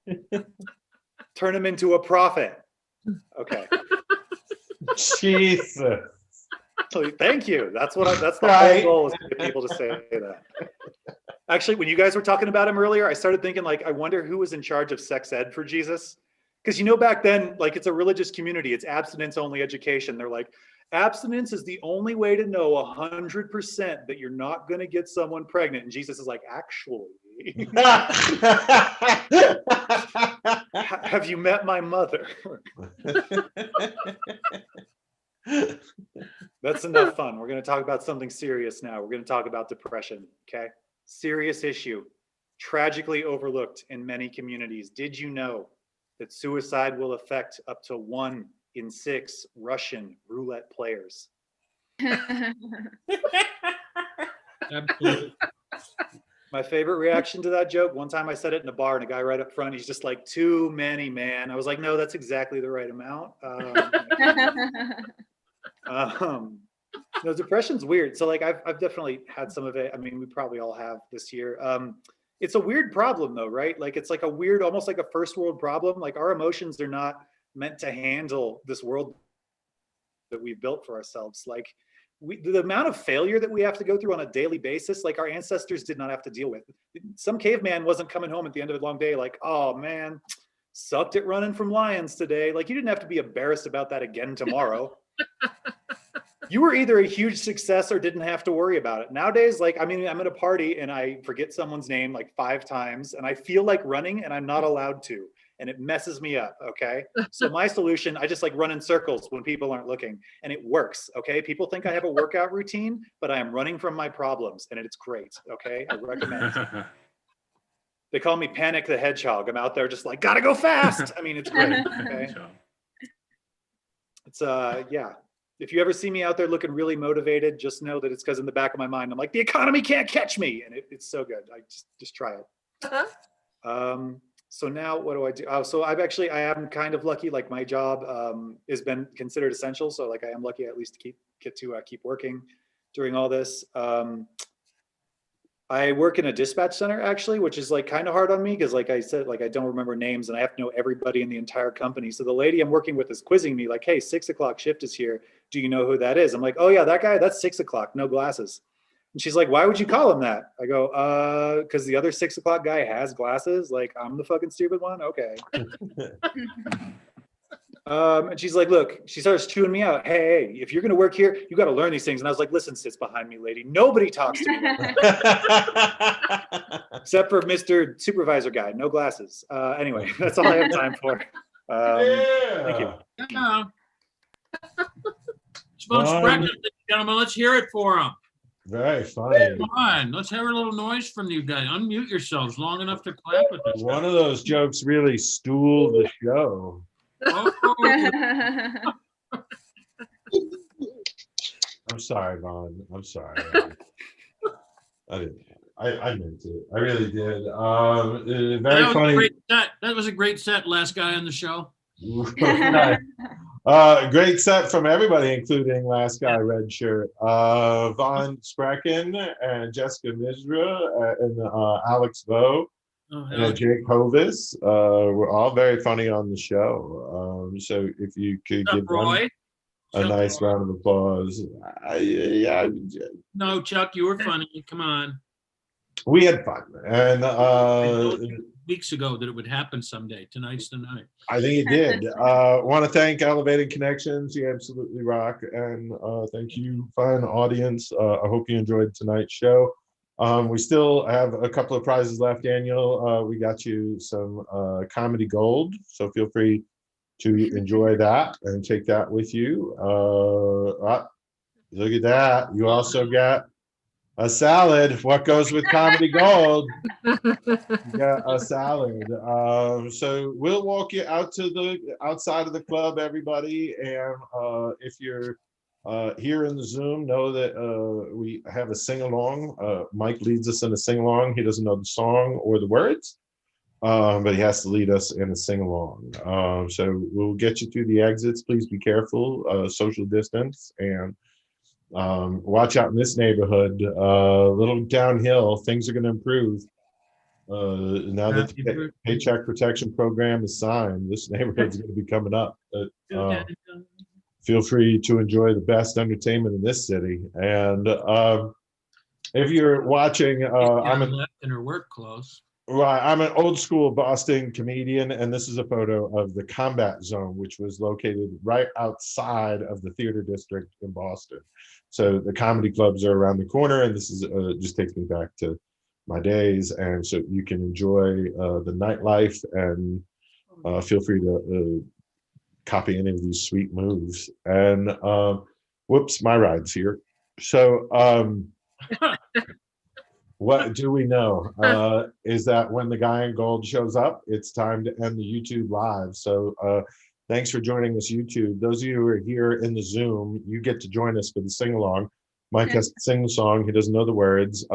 Turn him into a prophet. Okay. Jesus. So thank you. That's the whole goal, is to get people to say that. Actually, when you guys were talking about him earlier, I started thinking like, I wonder who was in charge of sex ed for Jesus. Because you know, back then, like it's a religious community, it's abstinence only education. They're like, abstinence is the only way to know 100% that you're not going to get someone pregnant. And Jesus is like, "Actually, have you met my mother?" That's enough fun. We're going to talk about something serious now. We're going to talk about depression. Okay. Serious issue, tragically overlooked in many communities. Did you know that suicide will affect up to 1 in 6 Russian roulette players? Absolutely. My favorite reaction to that joke, one time I said it in a bar and a guy right up front, he's just like, "Too many, man." I was like, "No, that's exactly the right amount." No, depression's weird. So like I've definitely had some of it. I mean, we probably all have this year. It's a weird problem though, right? Like it's like a weird, almost like a first world problem. Like our emotions are not meant to handle this world that we've built for ourselves. Like the amount of failure that we have to go through on a daily basis, like our ancestors did not have to deal with. Some caveman wasn't coming home at the end of a long day like, oh man, sucked at running from lions today. Like, you didn't have to be embarrassed about that again tomorrow. You were either a huge success or didn't have to worry about it. Nowadays, like, I mean, I'm at a party and I forget someone's name like 5 times and I feel like running and I'm not allowed to. And it messes me up, okay? So my solution, I just like run in circles when people aren't looking, and it works, okay? People think I have a workout routine, but I am running from my problems, and it's great, okay? I recommend it. They call me Panic the Hedgehog. I'm out there just like, gotta go fast. I mean, it's great, okay? It's, yeah. If you ever see me out there looking really motivated, just know that it's because in the back of my mind, I'm like, the economy can't catch me, and it's so good. I just try it. So now what do I do? So I am kind of lucky. Like, my job has been considered essential. So like, I am lucky at least to keep working during all this. I work in a dispatch center actually, which is like kind of hard on me because like I said, like I don't remember names and I have to know everybody in the entire company. So the lady I'm working with is quizzing me like, hey, 6 o'clock shift is here. Do you know who that is? I'm like, oh yeah, that guy, that's 6 o'clock, no glasses. And she's like, why would you call him that? I go, because the other 6 o'clock guy has glasses. Like, I'm the fucking stupid one? Okay. And she's like, look, she starts chewing me out. Hey, if you're going to work here, you got to learn these things. And I was like, listen, sits behind me, lady. Nobody talks to me. Except for Mr. Supervisor guy, no glasses. Anyway, that's all I have time for. Thank you. Yeah. Ladies and gentlemen, let's hear it for him. Very funny. Come on, let's have a little noise from you guys. Unmute yourselves long enough to clap with this. One of those jokes really stooled the show. Oh. I'm sorry, Vaughn. I'm sorry. I didn't. I meant it. I really did. Very funny. That was a great set. Last guy on the show. Great set from everybody, including last guy red shirt, Vaughn Sprecken and Jessica Misra and Alex Vo and Jake Hovis were all very funny on the show. So if you could give them a nice round of applause. Yeah. No, Chuck, you were funny. Come on. We had fun, and weeks ago that it would happen someday. Tonight's the night. I think it did. Want to thank Elevated Connections. You absolutely rock, and thank you, fine audience. I hope you enjoyed tonight's show. We still have a couple of prizes left, Daniel. We got you some comedy gold, so feel free to enjoy that and take that with you. Look at that. You also got a salad. What goes with comedy gold? You got a salad. So we'll walk you out to the outside of the club, everybody. And if you're here in the Zoom, know that we have a sing-along. Mike leads us in a sing-along. He doesn't know the song or the words, but he has to lead us in a sing-along. So we'll get you through the exits. Please be careful, social distance, and watch out in this neighborhood. A little downhill. Things are going to improve now that the Paycheck Protection Program is signed. This neighborhood's going to be coming up. But, feel free to enjoy the best entertainment in this city. And if you're watching, I'm in her work clothes. Right, I'm an old school Boston comedian, and this is a photo of the Combat Zone, which was located right outside of the theater district in Boston. So the comedy clubs are around the corner, and this is just takes me back to my days. And so you can enjoy the nightlife, and feel free to copy any of these sweet moves. And whoops, my ride's here. So what do we know is that when the guy in gold shows up, it's time to end the YouTube live. So thanks for joining us, YouTube. Those of you who are here in the Zoom, you get to join us for the sing-along. Mike has to sing the song. He doesn't know the words.